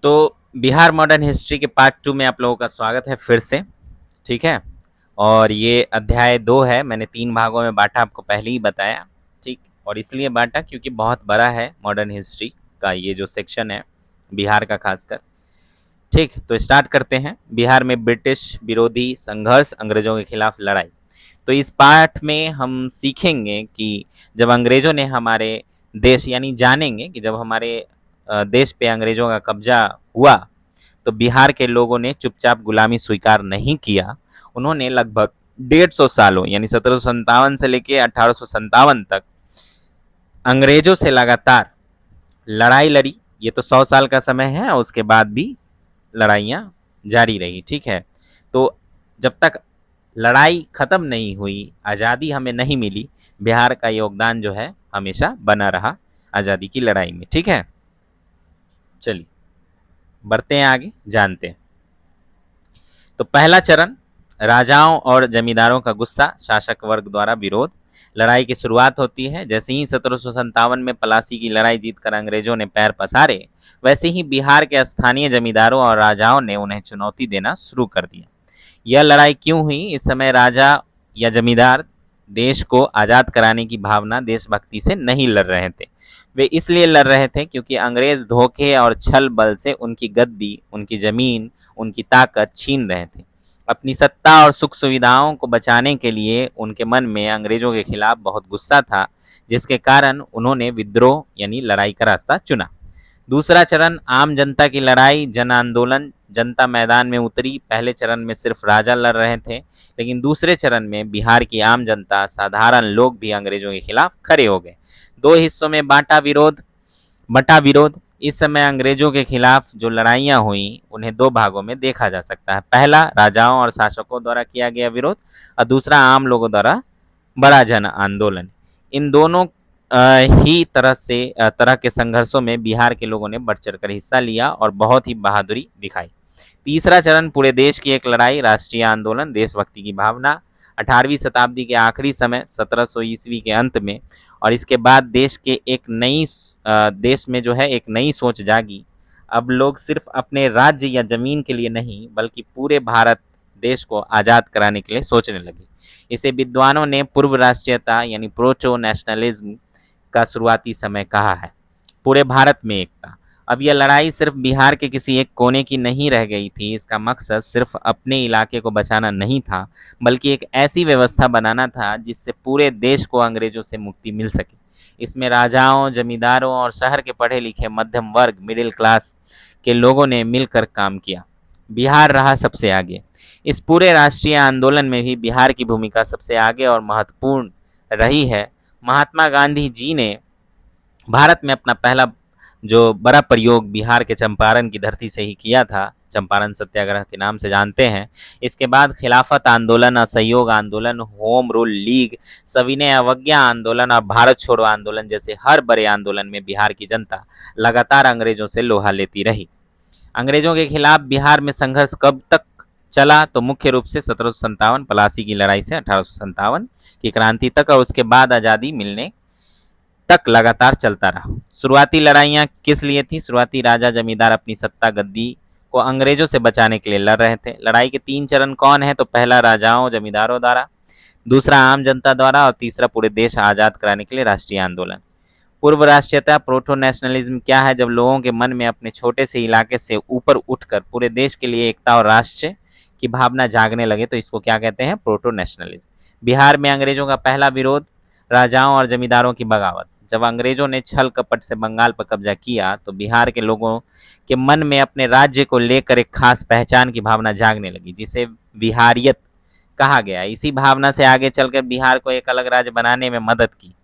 तो Bihar modern history के part 2 में आप लोगों का स्वागत है फिर से। ठीक है। और ये अध्याय 2 है। मैंने 3 भागों में बांटा, आपको पहले ही बताया। ठीक। और इसलिए बांटा क्योंकि बहुत बड़ा है मॉडर्न हिस्ट्री का ये जो सेक्शन है, बिहार का खासकर। ठीक, तो स्टार्ट करते हैं। बिहार में ब्रिटिश विरोधी संघर्ष, अंग्रेजों के खिलाफ लड़ाई। तो इस पाठ में हम सीखेंगे कि जब अंग्रेजों ने हमारे देश, यानी जानेंगे कि जब हमारे देश पे अंग्रेजों का कब्जा हुआ तो बिहार के लोगों ने चुपचाप गुलामी स्वीकार नहीं किया। उन्होंने लगभग 150 सालों यानी 1757 से लेकर 1857 तक अंग्रेजों से लगातार लड़ाई लड़ी। ये तो 100 साल का समय है और उसके बाद भी लड़ाइयाँ जारी रही। ठीक है। तो जब तक लड़ाई खत्म नहीं हुई, आज़ादी हमें नहीं मिली, बिहार का योगदान जो है हमेशा बना रहा आज़ादी की लड़ाई में। ठीक है। चलिए बढ़ते हैं आगे, जानते हैं। तो पहला चरण, राजाओं और जमींदारों का गुस्सा, शासक वर्ग द्वारा विरोध। लड़ाई की शुरुआत होती है जैसे ही 1757 में पलासी की लड़ाई जीतकर अंग्रेजों ने पैर पसारे, वैसे ही बिहार के स्थानीय जमींदारों और राजाओं ने उन्हें चुनौती देना शुरू कर दिया। यह लड़ाई क्यों हुई? इस समय राजा या जमींदार देश को आज़ाद कराने की भावना, देशभक्ति से नहीं लड़ रहे थे। वे इसलिए लड़ रहे थे क्योंकि अंग्रेज धोखे और छल बल से उनकी गद्दी, उनकी जमीन, उनकी ताकत छीन रहे थे। अपनी सत्ता और सुख सुविधाओं को बचाने के लिए उनके मन में अंग्रेजों के खिलाफ बहुत गुस्सा था, जिसके कारण उन्होंने विद्रोह यानी लड़ाई का रास्ता चुना। दूसरा चरण, आम जनता की लड़ाई, जन आंदोलन। जनता मैदान में उतरी। पहले चरण में सिर्फ राजा लड़ रहे थे, लेकिन दूसरे चरण में बिहार की आम जनता, साधारण लोग भी अंग्रेजों के खिलाफ खड़े हो गए। दो हिस्सों में बटा विरोध। इस समय अंग्रेजों के खिलाफ जो लड़ाइयाँ हुई उन्हें दो भागों में देखा जा सकता है। पहला, राजाओं और शासकों द्वारा किया गया विरोध, और दूसरा आम लोगों द्वारा बड़ा जन आंदोलन। इन दोनों तरह के संघर्षों में बिहार के लोगों ने बढ़ चढ़कर हिस्सा लिया और बहुत ही बहादुरी दिखाई। तीसरा चरण, पूरे देश की एक लड़ाई, राष्ट्रीय आंदोलन, देशभक्ति की भावना। 18वीं शताब्दी के आखिरी समय 1700 ईस्वी के अंत में और इसके बाद देश में जो है एक नई सोच जागी। अब लोग सिर्फ अपने राज्य या जमीन के लिए नहीं बल्कि पूरे भारत देश को आज़ाद कराने के लिए सोचने लगे। इसे विद्वानों ने पूर्व राष्ट्रीयता यानी प्रोटो नेशनलिज्म का शुरुआती समय कहा है। पूरे भारत में एकता। अब यह लड़ाई सिर्फ बिहार के किसी एक कोने की नहीं रह गई थी। इसका मकसद सिर्फ अपने इलाके को बचाना नहीं था, बल्कि एक ऐसी व्यवस्था बनाना था जिससे पूरे देश को अंग्रेजों से मुक्ति मिल सके। इसमें राजाओं, जमींदारों और शहर के पढ़े लिखे मध्यम वर्ग, मिडिल क्लास के लोगों ने मिलकर काम किया। बिहार रहा सबसे आगे। इस पूरे राष्ट्रीय आंदोलन में भी बिहार की भूमिका सबसे आगे और महत्वपूर्ण रही है। महात्मा गांधी जी ने भारत में अपना पहला जो बड़ा प्रयोग बिहार के चंपारण की धरती से ही किया था, चंपारण सत्याग्रह के नाम से जानते हैं। इसके बाद खिलाफत आंदोलन, असहयोग आंदोलन, होम रूल लीग, सविनय अवज्ञा आंदोलन और भारत छोड़ो आंदोलन जैसे हर बड़े आंदोलन में बिहार की जनता लगातार अंग्रेजों से लोहा लेती रही। अंग्रेजों के खिलाफ बिहार में संघर्ष कब तक चला? तो मुख्य रूप से 1757 पलासी की लड़ाई से 1857 की क्रांति तक और उसके बाद आज़ादी मिलने तक लगातार चलता रहा। शुरुआती लड़ाइयाँ किस लिए थी? शुरुआती राजा जमींदार अपनी सत्ता गद्दी को अंग्रेजों से बचाने के लिए लड़ रहे थे। लड़ाई के 3 चरण कौन है? तो पहला राजाओं जमींदारों द्वारा, दूसरा आम जनता द्वारा और तीसरा पूरे देश आज़ाद कराने के लिए राष्ट्रीय आंदोलन। पूर्व राष्ट्रीयता, प्रोटो नेशनलिज्म क्या है? जब लोगों के मन में अपने छोटे से इलाके से ऊपर उठकर पूरे देश के लिए एकता और राष्ट्र की भावना जागने लगे तो इसको क्या कहते हैं? Proto nationalism. बिहार में अंग्रेजों का पहला विरोध, राजाओं और जमींदारों की बगावत। जब अंग्रेजों ने छल कपट से बंगाल पर कब्जा किया तो बिहार के लोगों के मन में अपने राज्य को लेकर एक खास पहचान की भावना जागने लगी, जिसे बिहारियत कहा गया। इसी भावना से आगे चलकर बिहार को एक अलग राज्य बनाने में मदद की।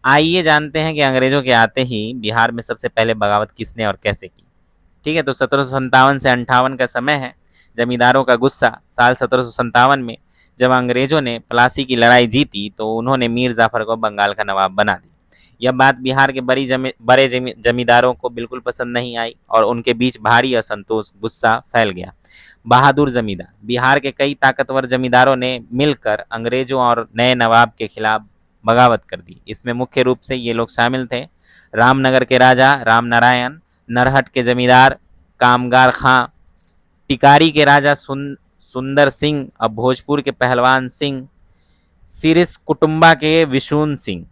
आइए जानते हैं कि अंग्रेजों के आते ही बिहार में सबसे पहले बगावत किसने और कैसे की। ठीक है, तो 1757 से 58 का समय है। जमींदारों का गुस्सा, साल 1757 में जब अंग्रेजों ने प्लासी की लड़ाई जीती तो उन्होंने मीर जाफर को बंगाल का नवाब बना दिया। यह बात बिहार के बड़े जमींदारों को बिल्कुल पसंद नहीं आई और उनके बीच भारी असंतोष, गुस्सा फैल गया। बहादुर जमींदार, बिहार के कई ताकतवर जमींदारों ने मिलकर अंग्रेजों और नए नवाब के खिलाफ बगावत कर दी। इसमें मुख्य रूप से ये लोग शामिल थे: रामनगर के राजा राम नारायण, नरहट के जमींदार कामगार खां, टिकारी के राजा सुंदर सिंह, अब भोजपुर के पहलवान सिंह, सिरिस कुटुंबा के विशुन सिंह,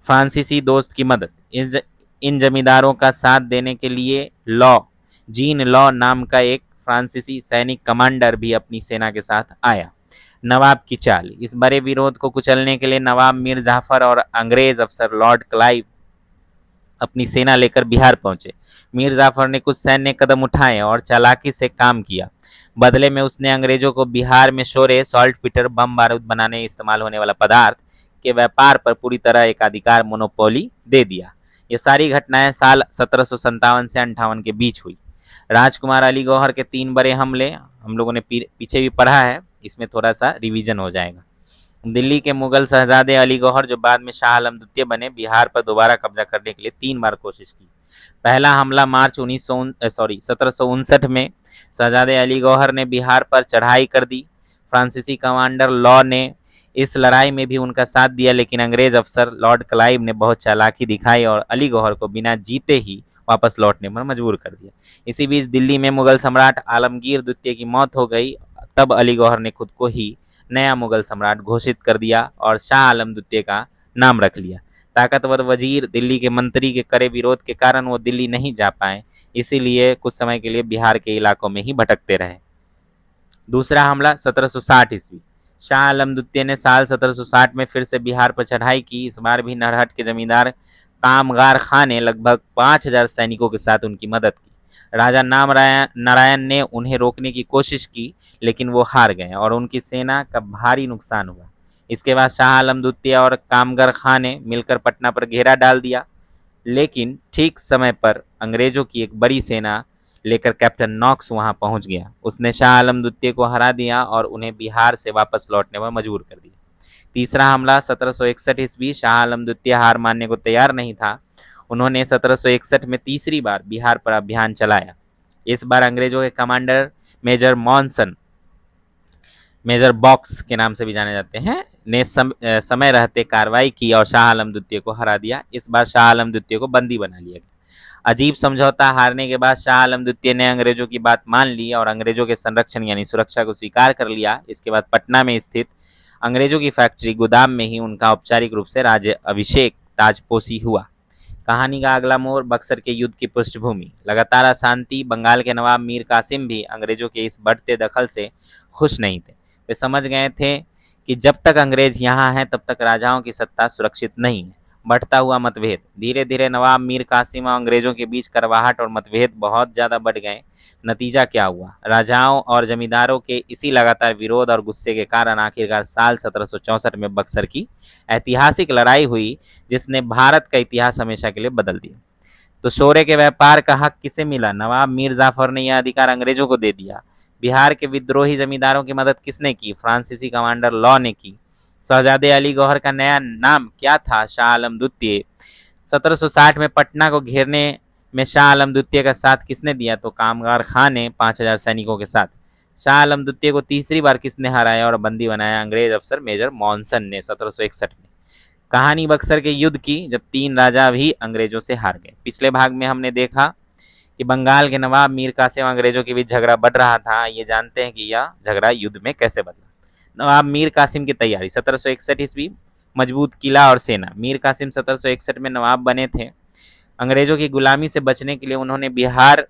फ्रांसीसी दोस्त की मदद। इन जमींदारों का साथ देने के लिए जीन लॉ नाम का एक फ्रांसीसी सैनिक कमांडर भी अपनी सेना के साथ आया। नवाब की चाल, इस बड़े विरोध को कुचलने के लिए नवाब मीर जाफर और अंग्रेज अफसर लॉर्ड क्लाइव अपनी सेना लेकर बिहार पहुंचे। मीर जाफर ने कुछ सैन्य कदम उठाए और चालाकी से काम किया। बदले में उसने अंग्रेजों को बिहार में शोरे, सॉल्ट पीटर, बम बारूद बनाने में इस्तेमाल होने वाला पदार्थ के व्यापार पर पूरी तरह एकाधिकार मोनोपोली दे दिया। ये सारी घटनाएं साल 1757 से 58 के बीच हुई। राजकुमार अली गौहर के 3 बड़े हमले हम लोगों ने पीछे भी पढ़ा है, इसमें थोड़ा सा रिवीजन हो जाएगा। दिल्ली के मुगल शहजादे अली गौहर, जो बाद में शाह आलम द्वितीय बने, बिहार पर दोबारा कब्जा करने के लिए 3 बार कोशिश की। पहला हमला मार्च 1759 में शहजादे अली गौहर ने बिहार पर चढ़ाई कर दी। फ्रांसीसी कमांडर लॉ ने इस लड़ाई में भी उनका साथ दिया, लेकिन अंग्रेज अफसर लॉर्ड क्लाइव ने बहुत चालाकी दिखाई और अली गौहर को बिना जीते ही वापस लौटने पर मजबूर कर दिया। इसी बीच दिल्ली में मुगल सम्राट आलमगीर द्वितीय की मौत हो गई। तब अली गौहर ने खुद को ही नया मुगल सम्राट घोषित कर दिया और शाह आलम द्वितीय का नाम रख लिया। ताकतवर वजीर, दिल्ली के मंत्री के कड़े विरोध के कारण वो दिल्ली नहीं जा पाए, इसीलिए कुछ समय के लिए बिहार के इलाकों में ही भटकते रहे। दूसरा हमला 1760 ईस्वी। शाह आलम द्वितीय ने साल 1760 में फिर से बिहार पर चढ़ाई की। इस बार भी नरहट के जमींदार कामगार खां ने लगभग 5000 सैनिकों के साथ उनकी मदद की। राजा नारायण ने उन्हें रोकने की कोशिश की, लेकिन वो हार गए और उनकी सेना का भारी नुकसान हुआ। इसके बाद शाह आलम द्वितीय और कामगार खां ने मिलकर पटना पर घेरा डाल दिया, लेकिन ठीक समय पर अंग्रेजों की एक बड़ी सेना लेकर कैप्टन नॉक्स वहां पहुंच गया। उसने शाह आलम द्वितीय को हरा दिया और उन्हें बिहार से वापस लौटने पर मजबूर कर दिया। तीसरा हमला 1761 ईस्वी। शाह आलम द्वितीय हार मानने को तैयार नहीं था। उन्होंने 1761 में तीसरी बार बिहार पर अभियान चलाया। इस बार अंग्रेजों के कमांडर मेजर बॉक्स के नाम से भी जाने जाते हैं, ने समय रहते कार्रवाई की और शाह आलम द्वितीय को हरा दिया। इस बार शाह आलम द्वितीय को बंदी बना लिया गया। अजीब समझौता हारने के बाद शाह आलम द्वितीय ने अंग्रेजों की बात मान ली और अंग्रेजों के संरक्षण यानी सुरक्षा को स्वीकार कर लिया। इसके बाद पटना में स्थित अंग्रेजों की फैक्ट्री गोदाम में ही उनका औपचारिक रूप से राज्य अभिषेक ताजपोशी हुआ। कहानी का अगला मोड़ बक्सर के युद्ध की पृष्ठभूमि। लगातार अशांति। बंगाल के नवाब मीर कासिम भी अंग्रेजों के इस बढ़ते दखल से खुश नहीं थे। वे समझ गए थे कि जब तक अंग्रेज यहाँ हैं तब तक राजाओं की सत्ता सुरक्षित नहीं है। बढ़ता हुआ मतभेद। धीरे धीरे नवाब मीर कासिम और अंग्रेजों के बीच कड़वाहट और मतभेद बहुत ज़्यादा बढ़ गए। नतीजा क्या हुआ? राजाओं और जमींदारों के इसी लगातार विरोध और गुस्से के कारण आखिरकार साल 1764 में बक्सर की ऐतिहासिक लड़ाई हुई, जिसने भारत का इतिहास हमेशा के लिए बदल दिया। तो शोरे के व्यापार का हक किसे मिला? नवाब मीर जाफर ने यह अधिकार अंग्रेजों को दे दिया। बिहार के विद्रोही जमींदारों की मदद किसने की? फ्रांसीसी कमांडर लॉ ने की। शहजादे अली गौहर का नया नाम क्या था? शाह आलम द्वितीय। 1760 में पटना को घेरने में शाह आलम द्वितीय का साथ किसने दिया? तो कामगार खां ने 5000 सैनिकों के साथ। शाह आलम द्वितीय को तीसरी बार किसने हराया और बंदी बनाया? अंग्रेज अफसर मेजर मॉनसन ने 1761 में। कहानी बक्सर के युद्ध की, जब 3 राजा भी अंग्रेजों से हार गए। पिछले भाग में हमने देखा कि बंगाल के नवाब मीर कासिम अंग्रेजों के बीच झगड़ा बढ़ रहा था। ये जानते हैं कि यह झगड़ा युद्ध में कैसे बदला। नवाब मीर कासिम की तैयारी। 1761 ईस्वी। मजबूत किला और सेना। मीर कासिम 1761 में नवाब बने थे। अंग्रेजों की गुलामी से बचने के लिए उन्होंने बिहार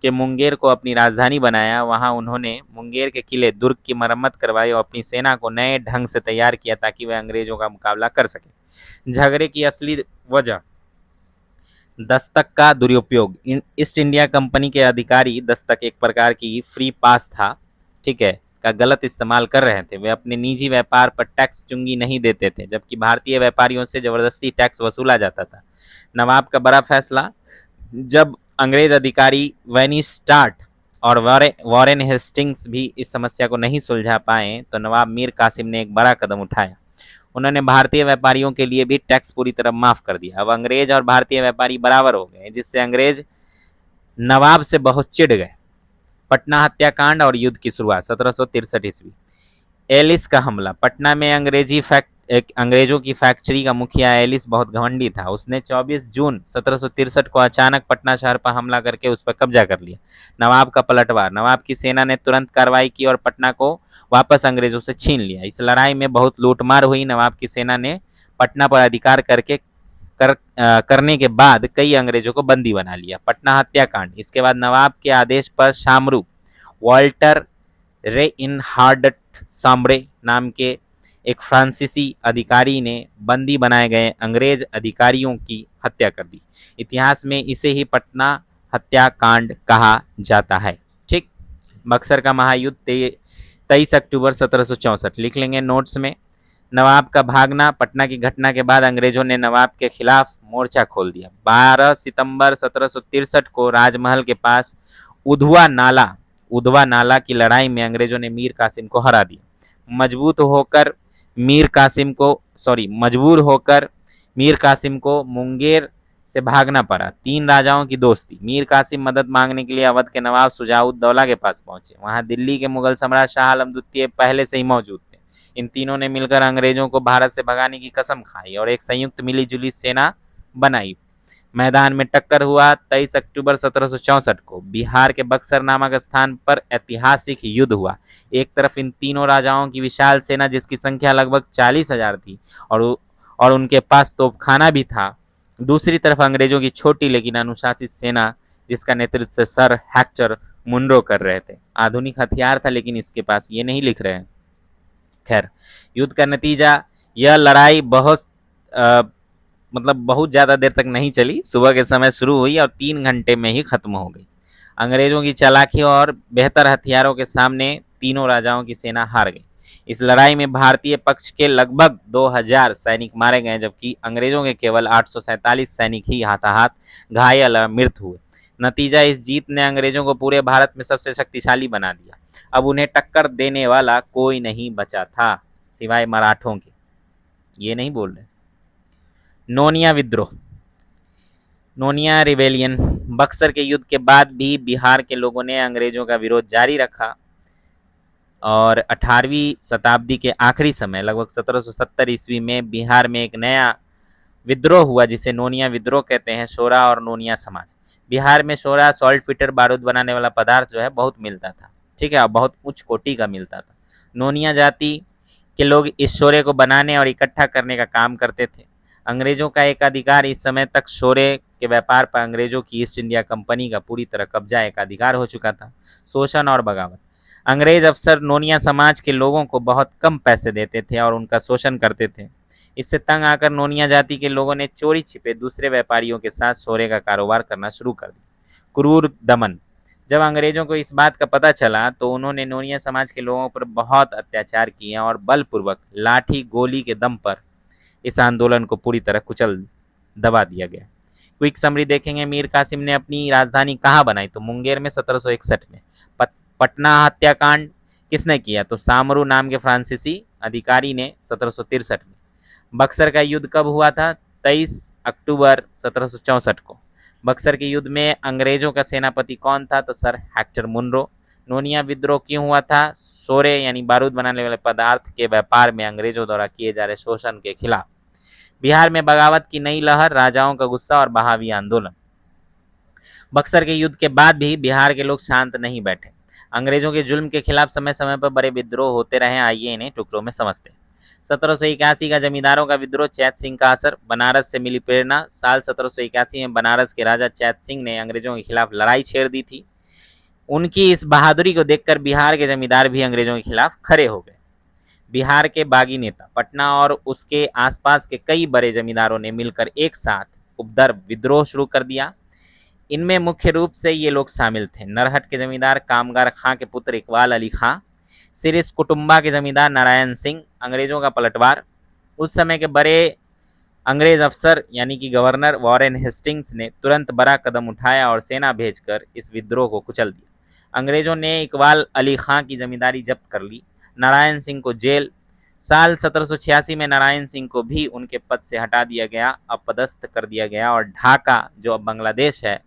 के मुंगेर को अपनी राजधानी बनाया। वहां उन्होंने मुंगेर के किले दुर्ग की मरम्मत करवाई और अपनी सेना को नए ढंग से तैयार किया ताकि वह अंग्रेजों का मुकाबला कर सके। झगड़े की असली वजह दस्तक का दुरुपयोग। ईस्ट इंडिया कंपनी के अधिकारी दस्तक एक प्रकार की फ्री पास था, ठीक है, का गलत इस्तेमाल कर रहे थे। वे अपने निजी व्यापार पर टैक्स चुंगी नहीं देते थे, जबकि भारतीय व्यापारियों से जबरदस्ती टैक्स वसूला जाता था। नवाब का बड़ा फैसला। जब अंग्रेज अधिकारी वेनिस्टार्ट और वॉरेन हेस्टिंग्स भी इस समस्या को नहीं सुलझा पाए तो नवाब मीर कासिम ने एक बड़ा कदम उठाया। उन्होंने भारतीय व्यापारियों के लिए भी टैक्स पूरी तरह माफ कर दिया। अब अंग्रेज और भारतीय व्यापारी बराबर हो गए, जिससे अंग्रेज नवाब से बहुत चिढ़ गए। पटना हत्याकांड और युद्ध की शुरुआत। 1763 ईस्वी। एलिस का हमला। पटना में अंग्रेजी एक अंग्रेजों की फैक्ट्री का मुखिया एलिस बहुत घमंडी था। उसने 24 जून 1763 को अचानक पटना शहर पर हमला करके उस पर कब्जा कर लिया। नवाब का पलटवार, नवाब की सेना ने तुरंत कार्रवाई की और पटना को वापस अंग्रेजों से छीन लिया। इस लड़ाई में बहुत लूटमार हुई। नवाब की सेना ने पटना पर अधिकार करने के बाद कई अंग्रेजों को बंदी बना लिया। पटना हत्याकांड। इसके बाद नवाब के आदेश पर शामरू वॉल्टर रे इन हार्डट सांबरे नाम के एक फ्रांसीसी अधिकारी ने बंदी बनाए गए अंग्रेज अधिकारियों की हत्या कर दी। इतिहास में इसे ही पटना हत्याकांड कहा जाता है। ठीक। बक्सर का महायुद्ध 23 अक्टूबर 1764 लिख लेंगे नोट्स में। नवाब का भागना। पटना की घटना के बाद अंग्रेजों ने नवाब के खिलाफ मोर्चा खोल दिया। 12 सितंबर 1763 को राजमहल के पास उधवा नाला की लड़ाई में अंग्रेजों ने मीर कासिम को हरा दिया। मजबूर होकर मीर कासिम को मुंगेर से भागना पड़ा। 3 राजाओं की दोस्ती। मीर कासिम मदद मांगने के लिए अवध के नवाब शुजाउद्दौला के पास पहुंचे। वहां दिल्ली के मुगल सम्राट शाह आलम द्वितीय पहले से ही मौजूद थे। इन तीनों ने मिलकर अंग्रेजों को भारत से भगाने की कसम खाई और एक संयुक्त मिलीजुली सेना बनाई। मैदान में टक्कर हुआ। 23 अक्टूबर 1764 को बिहार के बक्सर नामक स्थान पर ऐतिहासिक युद्ध हुआ। एक तरफ इन तीनों राजाओं की विशाल सेना जिसकी संख्या लगभग 40,000 थी और उनके पास तोपखाना भी था। दूसरी तरफ अंग्रेजों की छोटी लेकिन अनुशासित सेना जिसका नेतृत्व सर हेक्टर मुनरो कर रहे थे। आधुनिक हथियार था लेकिन इसके पास ये नहीं लिख रहे हैं। खैर, युद्ध का नतीजा, यह लड़ाई बहुत ज़्यादा देर तक नहीं चली। सुबह के समय शुरू हुई और 3 घंटे में ही खत्म हो गई। अंग्रेजों की चालाकी और बेहतर हथियारों के सामने तीनों राजाओं की सेना हार गई। इस लड़ाई में भारतीय पक्ष के लगभग 2000 सैनिक मारे गए जबकि अंग्रेजों के केवल 847 सैनिक ही हाथाहाथ घायल और मृत हुए। नतीजा, इस जीत ने अंग्रेजों को पूरे भारत में सबसे शक्तिशाली बना दिया। अब उन्हें टक्कर देने वाला कोई नहीं बचा था सिवाय मराठों के। ये नहीं बोल रहे। नोनिया विद्रोह, नोनिया रिवेलियन। बक्सर के युद्ध के बाद भी बिहार के लोगों ने अंग्रेजों का विरोध जारी रखा और 18वीं शताब्दी के आखिरी समय लगभग 1770 ईस्वी में बिहार में एक नया विद्रोह हुआ जिसे नोनिया विद्रोह कहते हैं। शोरा और नोनिया समाज। बिहार में शोरा सॉल्ट फिटर बारूद बनाने वाला पदार्थ जो है बहुत मिलता था। ठीक है, बहुत उच्च कोटि का मिलता था। नोनिया जाति के लोग इस शोरे को बनाने और इकट्ठा करने का काम करते थे। अंग्रेजों का एकाधिकार। इस समय तक शोरे के व्यापार पर अंग्रेजों की ईस्ट इंडिया कंपनी का पूरी तरह कब्जा एकाधिकार हो चुका था। शोषण और बगावत। अंग्रेज अफसर नोनिया समाज के लोगों को बहुत कम पैसे देते थे और उनका शोषण करते थे। इससे तंग आकर नोनिया जाति के लोगों ने चोरी छिपे दूसरे व्यापारियों के साथ शोरे का कारोबार करना शुरू कर दिया। क्रूर दमन। जब अंग्रेजों को इस बात का पता चला तो उन्होंने नोनिया समाज के लोगों पर बहुत अत्याचार किए और बलपूर्वक लाठी गोली के दम पर इस आंदोलन को पूरी तरह दबा दिया गया। क्विक समरी देखेंगे। मीर कासिम ने अपनी राजधानी कहाँ बनाई? तो मुंगेर में 1761 में। पटना हत्याकांड किसने किया? तो सामरू नाम के फ्रांसीसी अधिकारी ने 1763 में। बक्सर का युद्ध कब हुआ था? 23 अक्टूबर 1764 को। बक्सर के युद्ध में अंग्रेजों का सेनापति कौन था? तो सर हेक्टर मुनरो। नोनिया विद्रोह क्यों हुआ था? शोरे यानी बारूद बनाने वाले पदार्थ के व्यापार में अंग्रेजों द्वारा किए जा रहे शोषण के खिलाफ। बिहार में बगावत की नई लहर, राजाओं का गुस्सा और बहावी आंदोलन। बक्सर के युद्ध के बाद भी बिहार के लोग शांत नहीं बैठे। अंग्रेजों के जुल्म के खिलाफ समय समय पर बड़े विद्रोह होते रहे। आइए इन्हें टुकड़ों में समझते हैं। 1781 का जमींदारों का विद्रोह, चैत सिंह का असर। बनारस से मिली प्रेरणा। साल 1781 में बनारस के राजा चैत सिंह ने अंग्रेजों के खिलाफ लड़ाई छेड़ दी थी। उनकी इस बहादुरी को देखकर बिहार के जमींदार भी अंग्रेजों के खिलाफ खड़े हो गए। बिहार के बागी नेता, पटना और उसके आसपास के कई बड़े जमींदारों ने मिलकर एक साथ उपद्रव विद्रोह शुरू कर दिया। इनमें मुख्य रूप से ये लोग शामिल थे। नरहट के जमींदार कामगार खां के पुत्र इकबाल अली खां, सिरिस कुटुंबा के जमींदार नारायण सिंह, अंग्रेजों का पलटवार। उस समय के बड़े अंग्रेज अफसर यानी कि गवर्नर वॉरेन हेस्टिंग्स ने तुरंत बड़ा कदम उठाया और सेना भेजकर इस विद्रोह को कुचल दिया। अंग्रेजों ने इकबाल अली खां की जमींदारी जब्त कर ली। नारायण सिंह को जेल। साल 1786 में नारायण सिंह को भी उनके पद से हटा दिया गया, अपदस्थ कर दिया गया और ढाका जो अब बांग्लादेश है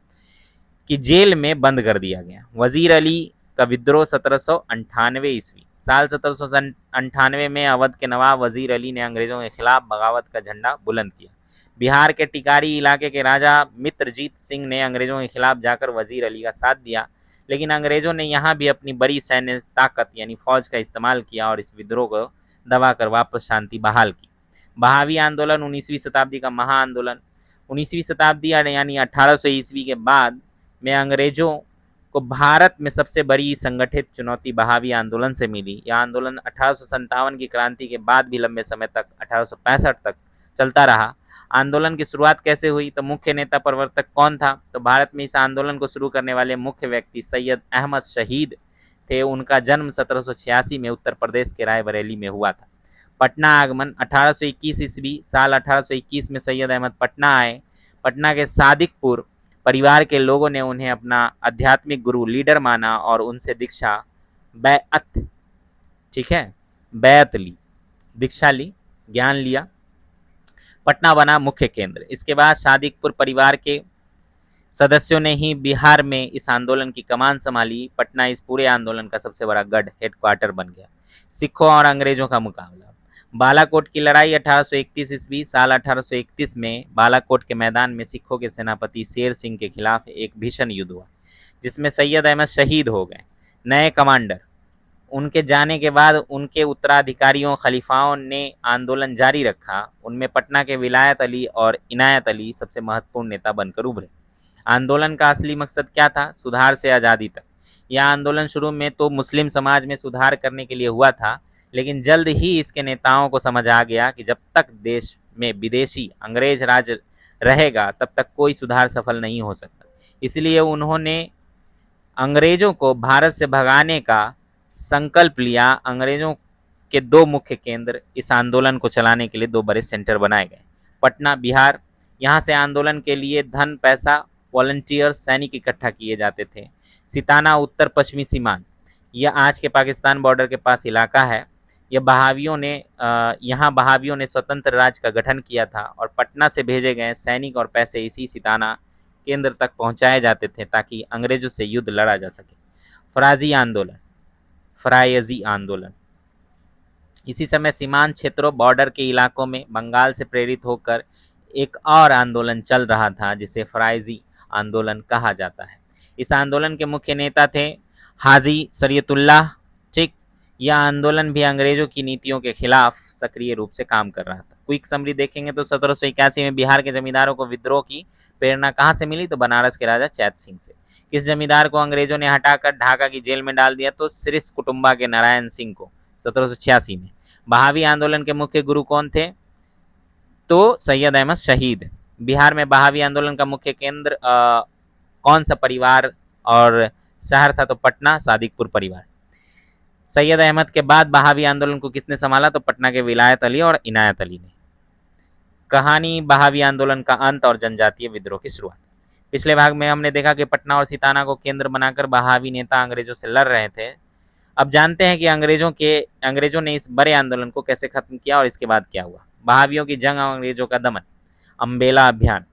की जेल में बंद कर दिया गया। वजीर अली का विद्रोह 1798 ईस्वी। साल 1798 में अवध के नवाब वजीर अली ने अंग्रेजों के खिलाफ बगावत का झंडा बुलंद किया। बिहार के टिकारी इलाके के राजा मित्रजीत सिंह ने अंग्रेजों के खिलाफ जाकर वजीर अली का साथ दिया, लेकिन अंग्रेजों ने यहाँ भी अपनी बड़ी सैन्य ताकत यानी फौज का इस्तेमाल किया और इस विद्रोह को दबाकर वापस शांति बहाल की। बहावी आंदोलन 19वीं शताब्दी का महाआंदोलन। 19वीं शताब्दी यानी 1800 ईस्वी के बाद में अंग्रेजों को भारत में सबसे बड़ी संगठित चुनौती बहावी आंदोलन से मिली। यह आंदोलन 1857 की क्रांति के बाद भी लंबे समय तक 1865 तक चलता रहा। आंदोलन की शुरुआत कैसे हुई, तो मुख्य नेता प्रवर्तक कौन था, तो भारत में इस आंदोलन को शुरू करने वाले मुख्य व्यक्ति सैयद अहमद शहीद थे। उनका जन्म 1786 में उत्तर प्रदेश के रायबरेली में हुआ था। पटना आगमन 1821 ईस्वी। साल 1821 में सैयद अहमद पटना आए। पटना के सादिकपुर परिवार के लोगों ने उन्हें अपना आध्यात्मिक गुरु लीडर माना और उनसे दीक्षा बैअत, ठीक है, बैअत ली, दीक्षा ली, ज्ञान लिया। पटना बना मुख्य केंद्र। इसके बाद सादिकपुर परिवार के सदस्यों ने ही बिहार में इस आंदोलन की कमान संभाली। पटना इस पूरे आंदोलन का सबसे बड़ा गढ़ हेडक्वार्टर बन गया। सिखों और अंग्रेजों का मुकाबला। बालाकोट की लड़ाई 1831 ईस्वी। साल 1831 में बालाकोट के मैदान में सिखों के सेनापति शेर सिंह के खिलाफ एक भीषण युद्ध हुआ, जिसमें सैयद अहमद शहीद हो गए। नए कमांडर उनके जाने के बाद उनके उत्तराधिकारियों खलीफाओं ने आंदोलन जारी रखा। उनमें पटना के विलायत अली और इनायत अली सबसे महत्वपूर्ण नेता बनकर उभरे। आंदोलन का असली मकसद क्या था, सुधार से आज़ादी तक। यह आंदोलन शुरू में तो मुस्लिम समाज में सुधार करने के लिए हुआ था, लेकिन जल्द ही इसके नेताओं को समझ आ गया कि जब तक देश में विदेशी अंग्रेज राज रहेगा तब तक कोई सुधार सफल नहीं हो सकता। इसलिए उन्होंने अंग्रेजों को भारत से भगाने का संकल्प लिया। अंग्रेजों के दो मुख्य केंद्र इस आंदोलन को चलाने के लिए दो बड़े सेंटर बनाए गए। पटना बिहार, यहाँ से आंदोलन के लिए धन, पैसा, वॉलंटियर्स, सैनिक इकट्ठा किए जाते थे। सिताना उत्तर पश्चिमी सीमांत, यह आज के पाकिस्तान बॉर्डर के पास इलाका है। यह यहाँ बहावियों ने स्वतंत्र राज्य का गठन किया था और पटना से भेजे गए सैनिक और पैसे इसी सिताना केंद्र तक पहुंचाए जाते थे ताकि अंग्रेजों से युद्ध लड़ा जा सके। फरायजी आंदोलन। इसी समय सीमांत क्षेत्रों, बॉर्डर के इलाकों में बंगाल से प्रेरित होकर एक और आंदोलन चल रहा था जिसे फरायजी आंदोलन कहा जाता है। इस आंदोलन के मुख्य नेता थे हाजी शरीयतुल्लाह। ठीक, यह आंदोलन भी अंग्रेजों की नीतियों के खिलाफ सक्रिय रूप से काम कर रहा था। क्विक समरी देखेंगे तो 1781 में बिहार के जमींदारों को विद्रोह की प्रेरणा कहाँ से मिली, तो बनारस के राजा चैत सिंह से। किस जमींदार को अंग्रेजों ने हटाकर ढाका की जेल में डाल दिया, तो सिरिस कुटुंबा के नारायण सिंह को 1786 में। बहावी आंदोलन के मुख्य गुरु कौन थे, तो सैयद अहमद शहीद। बिहार में बहावी आंदोलन का मुख्य केंद्र कौन सा परिवार और शहर था, तो पटना सादिकपुर परिवार। सैयद अहमद के बाद बहावी आंदोलन को किसने संभाला, तो पटना के विलायत अली और इनायत अली ने। कहानी, बहावी आंदोलन का अंत और जनजातीय विद्रोह की शुरुआत। पिछले भाग में हमने देखा कि पटना और सिताना को केंद्र बनाकर बहावी नेता अंग्रेजों से लड़ रहे थे। अब जानते हैं कि अंग्रेजों ने इस बड़े आंदोलन को कैसे खत्म किया और इसके बाद क्या हुआ। बहावियों की जंग और अंग्रेजों का दमन। अम्बेला अभियान।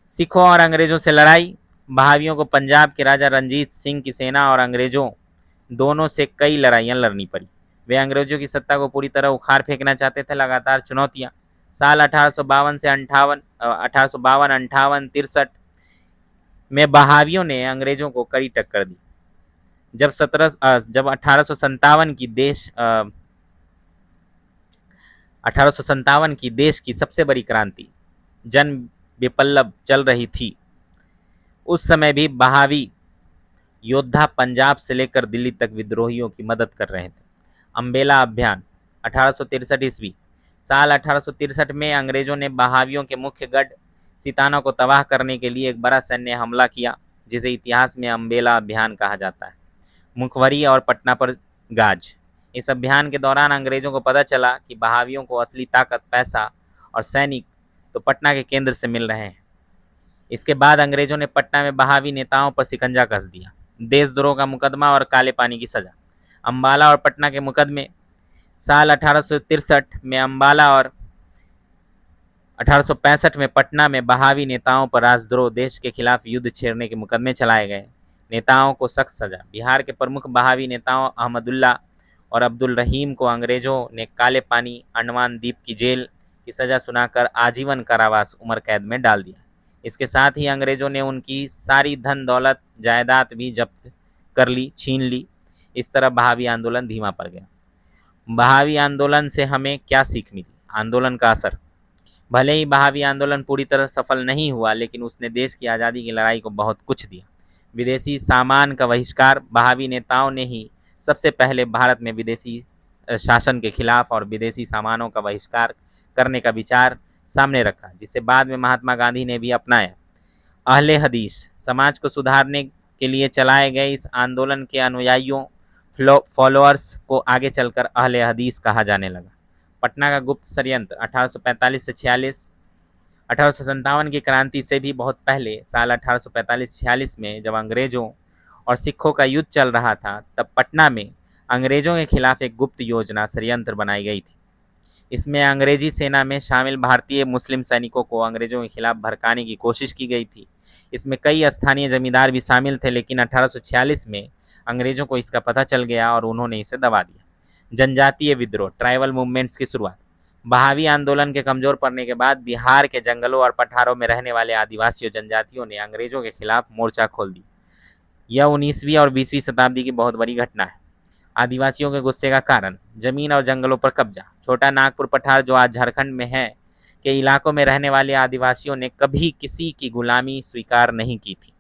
सिखों और अंग्रेजों से लड़ाई। बहावियों को पंजाब के राजा रंजीत सिंह की सेना और अंग्रेजों दोनों से कई लड़ाइयाँ लड़नी पड़ी। वे अंग्रेजों की सत्ता को पूरी तरह उखाड़ फेंकना चाहते थे। लगातार चुनौतियाँ। साल 1852 से 1853 में बहावियों ने अंग्रेजों को कड़ी टक्कर दी। जब 1857 की देश की सबसे बड़ी क्रांति जन विप्लव चल रही थी, उस समय भी बहावी योद्धा पंजाब से लेकर दिल्ली तक विद्रोहियों की मदद कर रहे थे। अम्बेला अभियान 1863 ईस्वी। साल 1863 में अंग्रेजों ने बहावियों के मुख्य गढ़ सिताना को तबाह करने के लिए एक बड़ा सैन्य हमला किया, जिसे इतिहास में अम्बेला अभियान कहा जाता है। मुखबरी और पटना पर गाज। इस अभियान के दौरान अंग्रेजों को पता चला कि बहावियों को असली ताकत, पैसा और सैनिक तो पटना के केंद्र से मिल रहे हैं। इसके बाद अंग्रेजों ने पटना में बहावी नेताओं पर शिकंजा कस दिया। देशद्रोह का मुकदमा और काले पानी की सजा। अम्बाला और पटना के मुकदमे। साल 1863 में अम्बाला और 1865 में पटना में बहावी नेताओं पर राजद्रोह, देश के खिलाफ युद्ध छेड़ने के मुकदमे चलाए गए। नेताओं को सख्त सजा। बिहार के प्रमुख बहावी नेताओं अहमदुल्ला और अब्दुल रहीम को अंग्रेजों ने काले पानी अंडमान द्वीप की जेल की सजा सुनाकर आजीवन कारावास उम्र कैद में डाल दिया। इसके साथ ही अंग्रेजों ने उनकी सारी धन दौलत जायदाद भी जब्त कर ली, छीन ली। इस तरह बहावी आंदोलन धीमा पड़ गया। बहावी आंदोलन से हमें क्या सीख मिली? आंदोलन का असर। भले ही बहावी आंदोलन पूरी तरह सफल नहीं हुआ, लेकिन उसने देश की आज़ादी की लड़ाई को बहुत कुछ दिया। विदेशी सामान का बहिष्कार। बहावी नेताओं ने ही सबसे पहले भारत में विदेशी शासन के खिलाफ और विदेशी सामानों का बहिष्कार करने का विचार सामने रखा, जिसे बाद में महात्मा गांधी ने भी अपनाया। अहले हदीस समाज को सुधारने के लिए चलाए गए इस आंदोलन के अनुयायियों फॉलोअर्स को आगे चलकर अहले हदीस कहा जाने लगा। पटना का गुप्त षड्यंत्र 1845 से 46। 1857 की क्रांति से भी बहुत पहले साल 1845-46 में जब अंग्रेजों और सिखों का युद्ध चल रहा था, तब पटना में अंग्रेजों के खिलाफ एक गुप्त योजना षड्यंत्र बनाई गई थी। इसमें अंग्रेजी सेना में शामिल भारतीय मुस्लिम सैनिकों को अंग्रेजों के खिलाफ भड़काने की कोशिश की गई थी। इसमें कई स्थानीय जमींदार भी शामिल थे, लेकिन 1846 में अंग्रेजों को इसका पता चल गया और उन्होंने इसे दबा दिया। जनजातीय विद्रोह, ट्राइबल मूवमेंट्स की शुरुआत। बहावी आंदोलन के कमजोर पड़ने के बाद बिहार के जंगलों और पठारों में रहने वाले आदिवासियों जनजातियों ने अंग्रेजों के खिलाफ मोर्चा खोल दी। यह 19वीं और 20वीं शताब्दी की बहुत बड़ी घटना है। आदिवासियों के गुस्से का कारण, जमीन और जंगलों पर कब्जा। छोटा नागपुर पठार, जो आज झारखंड में है, के इलाकों में रहने वाले आदिवासियों ने कभी किसी की गुलामी स्वीकार नहीं की थी।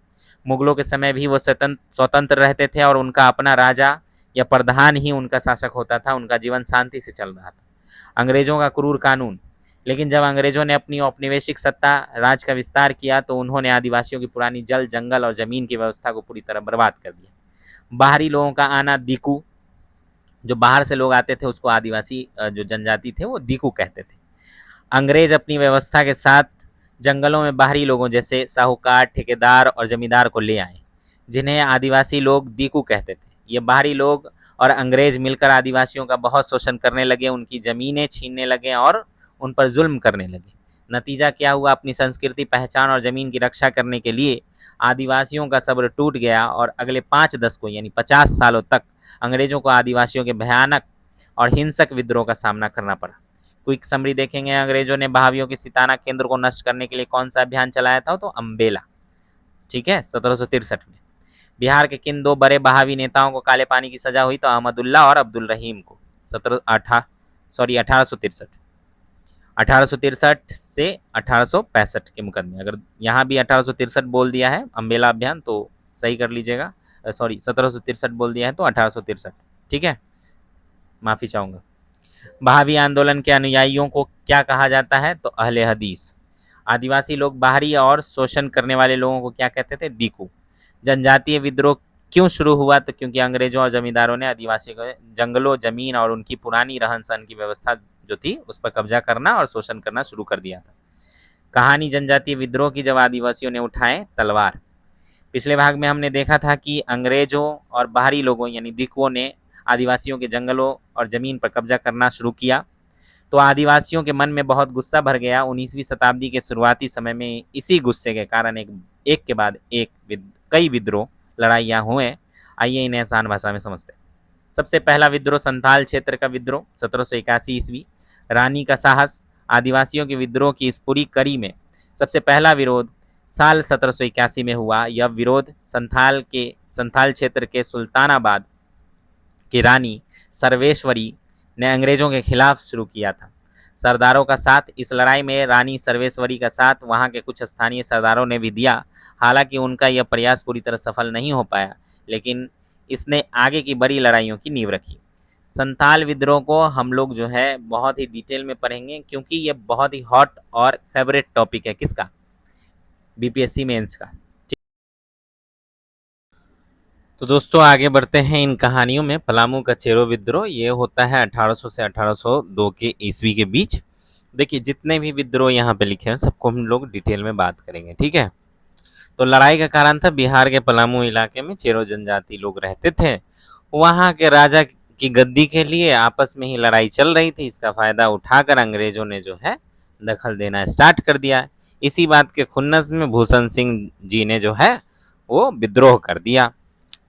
मुगलों के समय भी वो स्वतंत्र रहते थे और उनका अपना राजा या प्रधान ही उनका शासक होता था। उनका जीवन शांति से चल रहा था। अंग्रेजों का क्रूर कानून। लेकिन जब अंग्रेजों ने अपनी औपनिवेशिक सत्ता राज का विस्तार किया, तो उन्होंने आदिवासियों की पुरानी जल, जंगल और जमीन की व्यवस्था को पूरी तरह बर्बाद कर दिया। बाहरी लोगों का आना। दीकू, जो बाहर से लोग आते थे उसको आदिवासी जो जनजाति थे वो दीकू कहते थे। अंग्रेज अपनी व्यवस्था के साथ जंगलों में बाहरी लोगों जैसे साहूकार, ठेकेदार और जमींदार को ले आए, जिन्हें आदिवासी लोग दीकू कहते थे। ये बाहरी लोग और अंग्रेज मिलकर आदिवासियों का बहुत शोषण करने लगे, उनकी ज़मीनें छीनने लगे और उन पर जुल्म करने लगे। नतीजा क्या हुआ? अपनी संस्कृति, पहचान और ज़मीन की रक्षा करने के लिए आदिवासियों का सब्र टूट गया और अगले 5 दशकों यानी 50 सालों तक अंग्रेजों को आदिवासियों के भयानक और हिंसक विद्रोह का सामना करना पड़ा। क्विक समरी देखेंगे। अंग्रेजों ने बहावियों के सिताना केंद्र को नष्ट करने के लिए कौन सा अभियान चलाया था? तो अम्बेला, ठीक है, 1763 में। बिहार के किन 2 बड़े बहावी नेताओं को काले पानी की सजा हुई? तो अहमदुल्ला और अब्दुल रहीम को 1863 से 1865 के मुकदमे। अगर यहाँ भी 1863 बोल दिया है अम्बेला अभियान तो सही कर लीजिएगा। 1763 बोल दिया है तो 1863, ठीक है, माफ़ी चाहूँगा। बहावी आंदोलन के अनुयायियों को क्या कहा जाता है? तो अहले हदीस। आदिवासी लोग बाहरी और शोषण करने वाले लोगों को क्या कहते थे? दीकू। जनजातीय विद्रोह क्यों शुरू हुआ? तो क्योंकि अंग्रेजों और जमींदारों ने आदिवासियों को जंगलों, जमीन और उनकी पुरानी रहन सहन की व्यवस्था जो थी उस पर कब्जा करना और शोषण करना शुरू कर दिया था। कहानी जनजातीय विद्रोह की, जब आदिवासियों ने उठाए तलवार। पिछले भाग में हमने देखा था कि अंग्रेजों और बाहरी लोगों यानी दीकुओं ने आदिवासियों के जंगलों और ज़मीन पर कब्जा करना शुरू किया, तो आदिवासियों के मन में बहुत गुस्सा भर गया। 19वीं शताब्दी के शुरुआती समय में इसी गुस्से के कारण एक के बाद एक कई विद्रोह, लड़ाइयाँ हुए। आइए इन्हें आसान भाषा में समझते हैं। सबसे पहला विद्रोह संथाल क्षेत्र का विद्रोह 1781 ईस्वी। रानी का साहस। आदिवासियों के विद्रोह की इस पूरी कड़ी में सबसे पहला विरोध साल 1781 में हुआ। यह विरोध संथाल क्षेत्र के सुल्तानाबाद की रानी सर्वेश्वरी ने अंग्रेजों के खिलाफ शुरू किया था। सरदारों का साथ। इस लड़ाई में रानी सर्वेश्वरी का साथ वहां के कुछ स्थानीय सरदारों ने भी दिया। हालांकि उनका यह प्रयास पूरी तरह सफल नहीं हो पाया, लेकिन इसने आगे की बड़ी लड़ाइयों की नींव रखी। संथाल विद्रोह को हम लोग जो है बहुत ही डिटेल में पढ़ेंगे, क्योंकि ये बहुत ही हॉट और फेवरेट टॉपिक है। किसका? बीपीएससी मेंस का। तो दोस्तों आगे बढ़ते हैं इन कहानियों में। पलामू का चेरो विद्रोह, ये होता है 1800 से 1802 के ईस्वी के बीच। देखिए जितने भी विद्रोह यहाँ पे लिखे हैं सबको हम लोग डिटेल में बात करेंगे, ठीक है। तो लड़ाई का कारण था बिहार के पलामू इलाके में चेरो जनजाति लोग रहते थे। वहाँ के राजा की गद्दी के लिए आपस में ही लड़ाई चल रही थी। इसका फायदा उठाकर अंग्रेजों ने जो है दखल देना स्टार्ट कर दिया। इसी बात के खुन्नस में भूषण सिंह जी ने जो है वो विद्रोह कर दिया।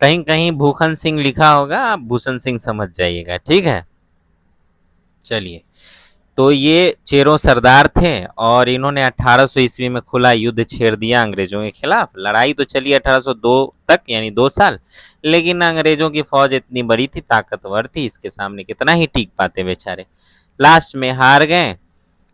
कहीं कहीं भूखन सिंह लिखा होगा, आप भूषण सिंह समझ जाइएगा, ठीक है। चलिए, तो ये चेरों सरदार थे और इन्होंने 1800 ईस्वी में खुला युद्ध छेड़ दिया अंग्रेजों के खिलाफ। लड़ाई तो चली 1802 तक, यानी 2 साल, लेकिन अंग्रेजों की फौज इतनी बड़ी थी, ताकतवर थी, इसके सामने कितना ही टिक पाते बेचारे। लास्ट में हार गए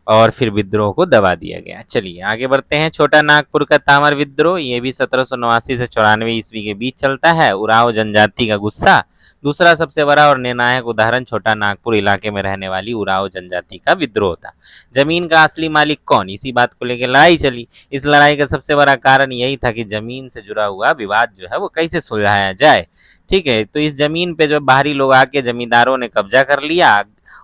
और फिर विद्रोह को दबा दिया गया। चलिए आगे बढ़ते हैं। छोटा नागपुर का तामर विद्रोह, ये भी 1789 से 94 ईस्वी के बीच चलता है। उराव जनजाति का गुस्सा। दूसरा सबसे बड़ा और निर्णायक उदाहरण छोटा नागपुर इलाके में रहने वाली उराव जनजाति का विद्रोह था। जमीन का असली मालिक कौन, इसी बात को लेकर लड़ाई चली। इस लड़ाई का सबसे बड़ा कारण यही था कि जमीन से जुड़ा हुआ विवाद जो है वो कैसे सुलझाया जाए। ठीक है, तो इस जमीन पे जो बाहरी लोग आके जमींदारों ने कब्जा कर लिया,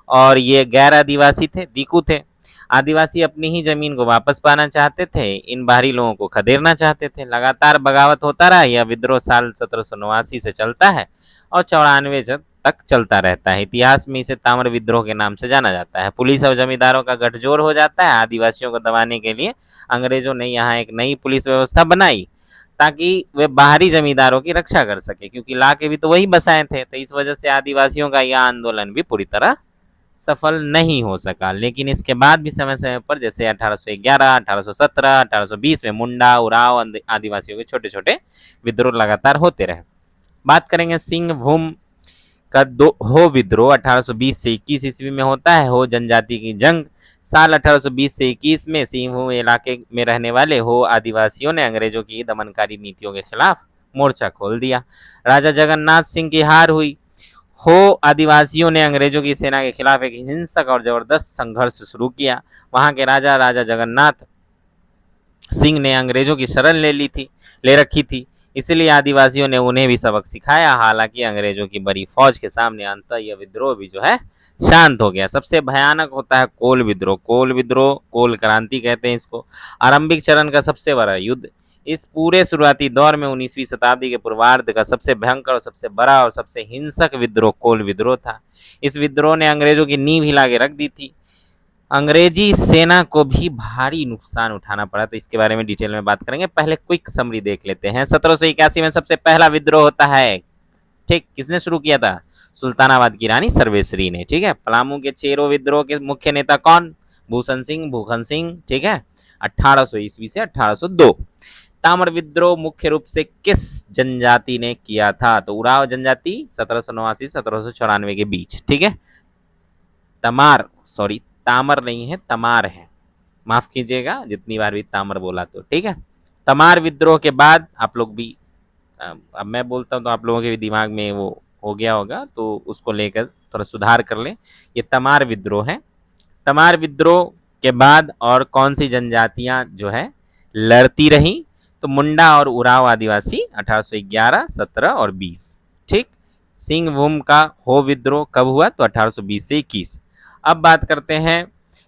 और ये गैर आदिवासी थे, दीकू थे। आदिवासी अपनी ही जमीन को वापस पाना चाहते थे, इन बाहरी लोगों को खदेड़ना चाहते थे। लगातार बगावत होता रहा। यह विद्रोह साल 1789 से चलता है और 94 तक चलता रहता है। इतिहास में इसे ताम्र विद्रोह के नाम से जाना जाता है। पुलिस और जमींदारों का गठजोड़ हो जाता है। आदिवासियों को दबाने के लिए अंग्रेजों ने यहाँ एक नई पुलिस व्यवस्था बनाई, ताकि वे बाहरी जमींदारों की रक्षा कर सके, क्योंकि ला के भी तो वही बसाए थे। तो इस वजह से आदिवासियों का यह आंदोलन भी पूरी तरह सफल नहीं हो सका। लेकिन इसके बाद भी समय समय पर, जैसे 1811, 1817, 1820 में मुंडा, उराव आदिवासियों के छोटे छोटे विद्रोह लगातार होते रहे। बात करेंगे सिंहभूम का हो विद्रोह 1820 से 21 ईस्वी में होता है। हो जनजाति की जंग। साल 1820 से 21 में सिंहभूम इलाके में रहने वाले हो आदिवासियों ने अंग्रेजों की दमनकारी नीतियों के खिलाफ मोर्चा खोल दिया। राजा जगन्नाथ सिंह की हार हुई। हो आदिवासियों ने अंग्रेजों की सेना के खिलाफ एक हिंसक और जबरदस्त संघर्ष शुरू किया। वहां के राजा जगन्नाथ सिंह ने अंग्रेजों की शरण ले रखी थी, इसलिए आदिवासियों ने उन्हें भी सबक सिखाया। हालांकि अंग्रेजों की बड़ी फौज के सामने अंततः यह विद्रोह भी जो है शांत हो गया। सबसे भयानक होता है कोल विद्रोह। कोल विद्रोह, कोल क्रांति कहते हैं इसको, आरंभिक चरण का सबसे बड़ा युद्ध। इस पूरे शुरुआती दौर में 19वीं शताब्दी के पूर्वार्ध का सबसे भयंकर और सबसे बड़ा और सबसे हिंसक विद्रोह कोल विद्रोह था। इस विद्रोह ने अंग्रेजों की नींव हिला के रख दी थी। अंग्रेजी सेना को भी भारी नुकसान उठाना पड़ा, तो इसके बारे में डिटेल में बात करेंगे। पहले क्विक समरी देख लेते हैं। 1781 में सबसे पहला विद्रोह होता है। ठीक, किसने शुरू किया था? सुल्तानाबाद की रानी सर्वेश्वरी ने। ठीक है, पलामू के चेरो विद्रोह के मुख्य नेता कौन? भूषण सिंह, भूखन सिंह। ठीक है, 1800 ईस्वी से 1802। ताम्र विद्रोह मुख्य रूप से किस जनजाति ने किया था? तो उराव जनजाति 1789 1794 के बीच। ठीक है, तामर नहीं है, तमार है, माफ कीजिएगा जितनी बार भी तामर बोला तो। ठीक है, तमार विद्रोह के बाद आप लोग भी, अब मैं बोलता हूं तो आप लोगों के भी दिमाग में वो हो गया होगा, तो उसको लेकर थोड़ा सुधार कर लें। ये तमार विद्रोह है। तमार विद्रोह के बाद और कौन सी जनजातियां जो है लड़ती रही? तो मुंडा और उराव आदिवासी 1811, 17 और 20। ठीक, सिंहभूम का हो विद्रोह कब हुआ? तो 1820 से 21। अब बात करते हैं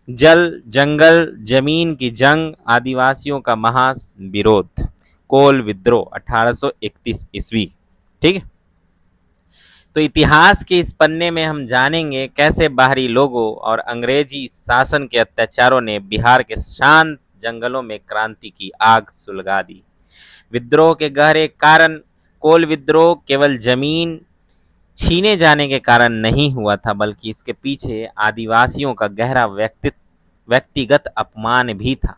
जल जंगल जमीन की जंग, आदिवासियों का महा विरोध, कोल विद्रोह 1831 ईस्वी। ठीक है, तो इतिहास के इस पन्ने में हम जानेंगे कैसे बाहरी लोगों और अंग्रेजी शासन के अत्याचारों ने बिहार के शांत जंगलों में क्रांति की आग सुलगा दी। विद्रोह के गहरे कारण। कोल विद्रोह केवल जमीन छीने जाने के कारण नहीं हुआ था, बल्कि इसके पीछे आदिवासियों का गहरा व्यक्तिगत अपमान भी था।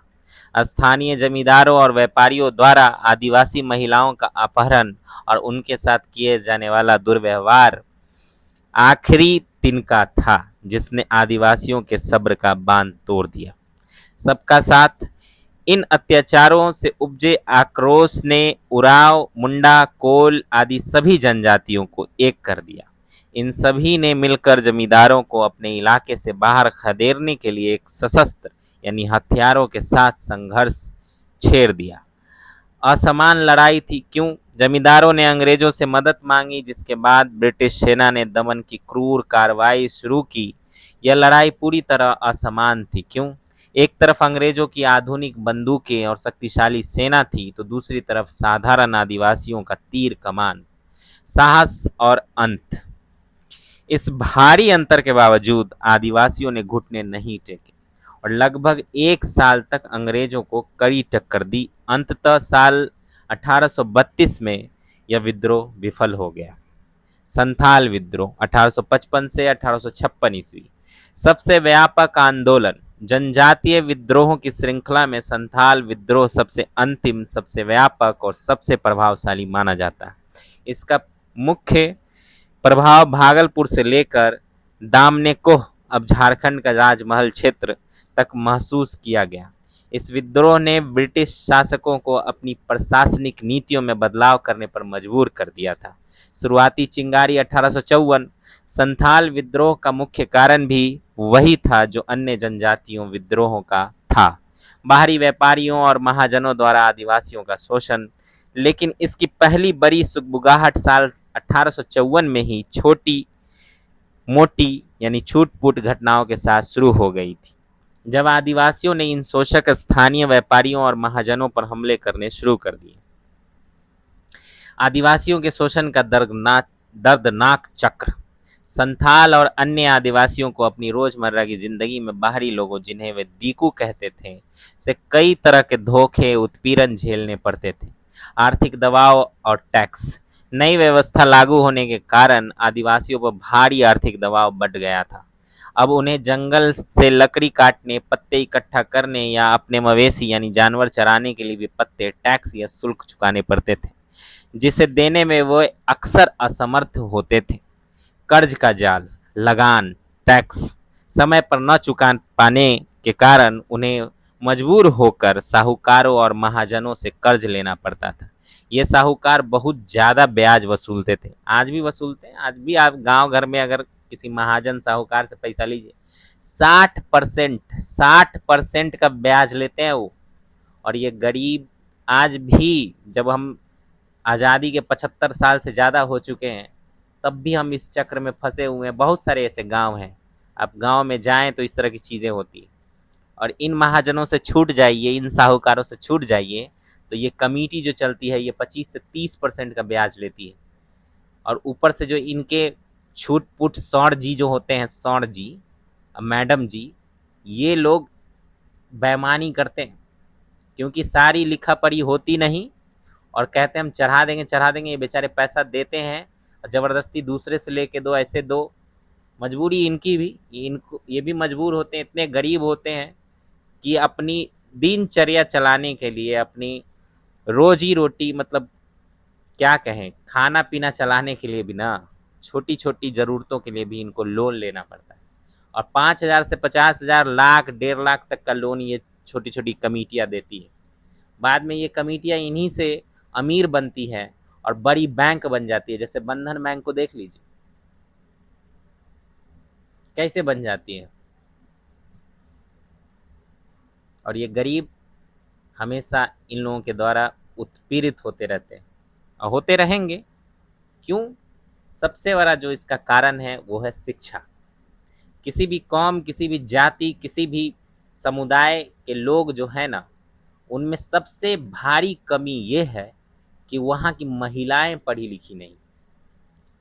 स्थानीय जमींदारों और व्यापारियों द्वारा आदिवासी महिलाओं का अपहरण और उनके साथ किए जाने वाला दुर्व्यवहार आखिरी तिनका था जिसने आदिवासियों के सब्र का बांध तोड़ दिया। सबका साथ। इन अत्याचारों से उपजे आक्रोश ने उराव, मुंडा, कोल आदि सभी जनजातियों को एक कर दिया। इन सभी ने मिलकर जमींदारों को अपने इलाके से बाहर खदेड़ने के लिए एक सशस्त्र यानी हथियारों के साथ संघर्ष छेड़ दिया। असमान लड़ाई थी। क्यों? जमींदारों ने अंग्रेजों से मदद मांगी, जिसके बाद ब्रिटिश सेना ने दमन की क्रूर कार्रवाई शुरू की। यह लड़ाई पूरी तरह असमान थी। क्यों? एक तरफ अंग्रेजों की आधुनिक बंदूकें और शक्तिशाली सेना थी, तो दूसरी तरफ साधारण आदिवासियों का तीर कमान, साहस और अंत। इस भारी अंतर के बावजूद आदिवासियों ने घुटने नहीं टेके और लगभग 1 साल तक अंग्रेजों को कड़ी टक्कर दी। अंततः साल 1832 में यह विद्रोह विफल हो गया। संथाल विद्रोह 1855 से 1856 ईस्वी। सबसे व्यापक आंदोलन। जनजातीय विद्रोहों की श्रृंखला में संथाल विद्रोह सबसे अंतिम, सबसे व्यापक और सबसे प्रभावशाली माना जाता है। इसका मुख्य प्रभाव भागलपुर से लेकर दामनेकोह, अब झारखंड का राजमहल क्षेत्र, तक महसूस किया गया। इस विद्रोह ने ब्रिटिश शासकों को अपनी प्रशासनिक नीतियों में बदलाव करने पर मजबूर कर दिया था। शुरुआती चिंगारी 1854। संथाल विद्रोह का मुख्य कारण भी वही था जो अन्य जनजातियों विद्रोहों का था, बाहरी व्यापारियों और महाजनों द्वारा आदिवासियों का शोषण। लेकिन इसकी पहली बड़ी सुगबुगाहट साल 1854 में ही छोटी मोटी यानी छूट-फूट घटनाओं के साथ शुरू हो गई थी, जब आदिवासियों ने इन शोषक स्थानीय व्यापारियों और महाजनों पर हमले करने शुरू कर दिए। आदिवासियों के शोषण का दर्दनाक चक्र। संथाल और अन्य आदिवासियों को अपनी रोजमर्रा की जिंदगी में बाहरी लोगों, जिन्हें वे दीकू कहते थे, से कई तरह के धोखे, उत्पीड़न झेलने पड़ते थे। आर्थिक दबाव और टैक्स। नई व्यवस्था लागू होने के कारण आदिवासियों पर भारी आर्थिक दबाव बढ़ गया था। अब उन्हें जंगल से लकड़ी काटने, पत्ते इकट्ठा करने या अपने मवेशी यानी जानवर चराने के लिए भी पत्ते, टैक्स या शुल्क चुकाने पड़ते थे, जिसे देने में वो अक्सर असमर्थ होते थे। कर्ज का जाल, लगान, टैक्स समय पर न चुका पाने के कारण उन्हें मजबूर होकर साहूकारों और महाजनों से कर्ज लेना पड़ता था। ये साहूकार बहुत ज़्यादा ब्याज वसूलते थे, आज भी वसूलते हैं। आज भी आप गांव घर में अगर किसी महाजन साहूकार से पैसा लीजिए, 60% का ब्याज लेते हैं वो। और ये गरीब आज भी, जब हम आज़ादी के 75 साल से ज़्यादा हो चुके हैं, तब भी हम इस चक्र में फंसे हुए हैं। बहुत सारे ऐसे गांव हैं, आप गांव में जाएं तो इस तरह की चीज़ें होती हैं। और इन महाजनों से छूट जाइए, इन साहूकारों से छूट जाइए, तो ये कमेटी जो चलती है ये 25 से 30% का ब्याज लेती है। और ऊपर से जो इनके छूट पुट सौड़ जी जो होते हैं, सौड़ जी, मैडम जी, ये लोग बेईमानी करते हैं, क्योंकि सारी लिखा पढ़ी होती नहीं, और कहते हैं हम चढ़ा देंगे। ये बेचारे पैसा देते हैं और ज़बरदस्ती दूसरे से लेके दो, ऐसे दो। मजबूरी इनकी भी, ये भी मजबूर होते हैं, इतने गरीब होते हैं कि अपनी दिनचर्या चलाने के लिए, अपनी रोजी रोटी, मतलब क्या कहें, खाना पीना चलाने के लिए भी ना, छोटी छोटी ज़रूरतों के लिए भी इनको लोन लेना पड़ता है। और 5,000 से 50,000, लाख, 1.5 लाख तक का लोन ये छोटी छोटी कमेटियाँ देती है। बाद में ये कमेटियाँ इन्हीं से अमीर बनती है और बड़ी बैंक बन जाती है। जैसे बंधन बैंक को देख लीजिए कैसे बन जाती है। और ये गरीब हमेशा इन लोगों के द्वारा उत्पीड़ित होते रहते हैं और होते रहेंगे। क्यों? सबसे बड़ा जो इसका कारण है वो है शिक्षा। किसी भी कौम, किसी भी जाति, किसी भी समुदाय के लोग जो है ना, उनमें सबसे भारी कमी ये है कि वहाँ की महिलाएं पढ़ी लिखी नहीं।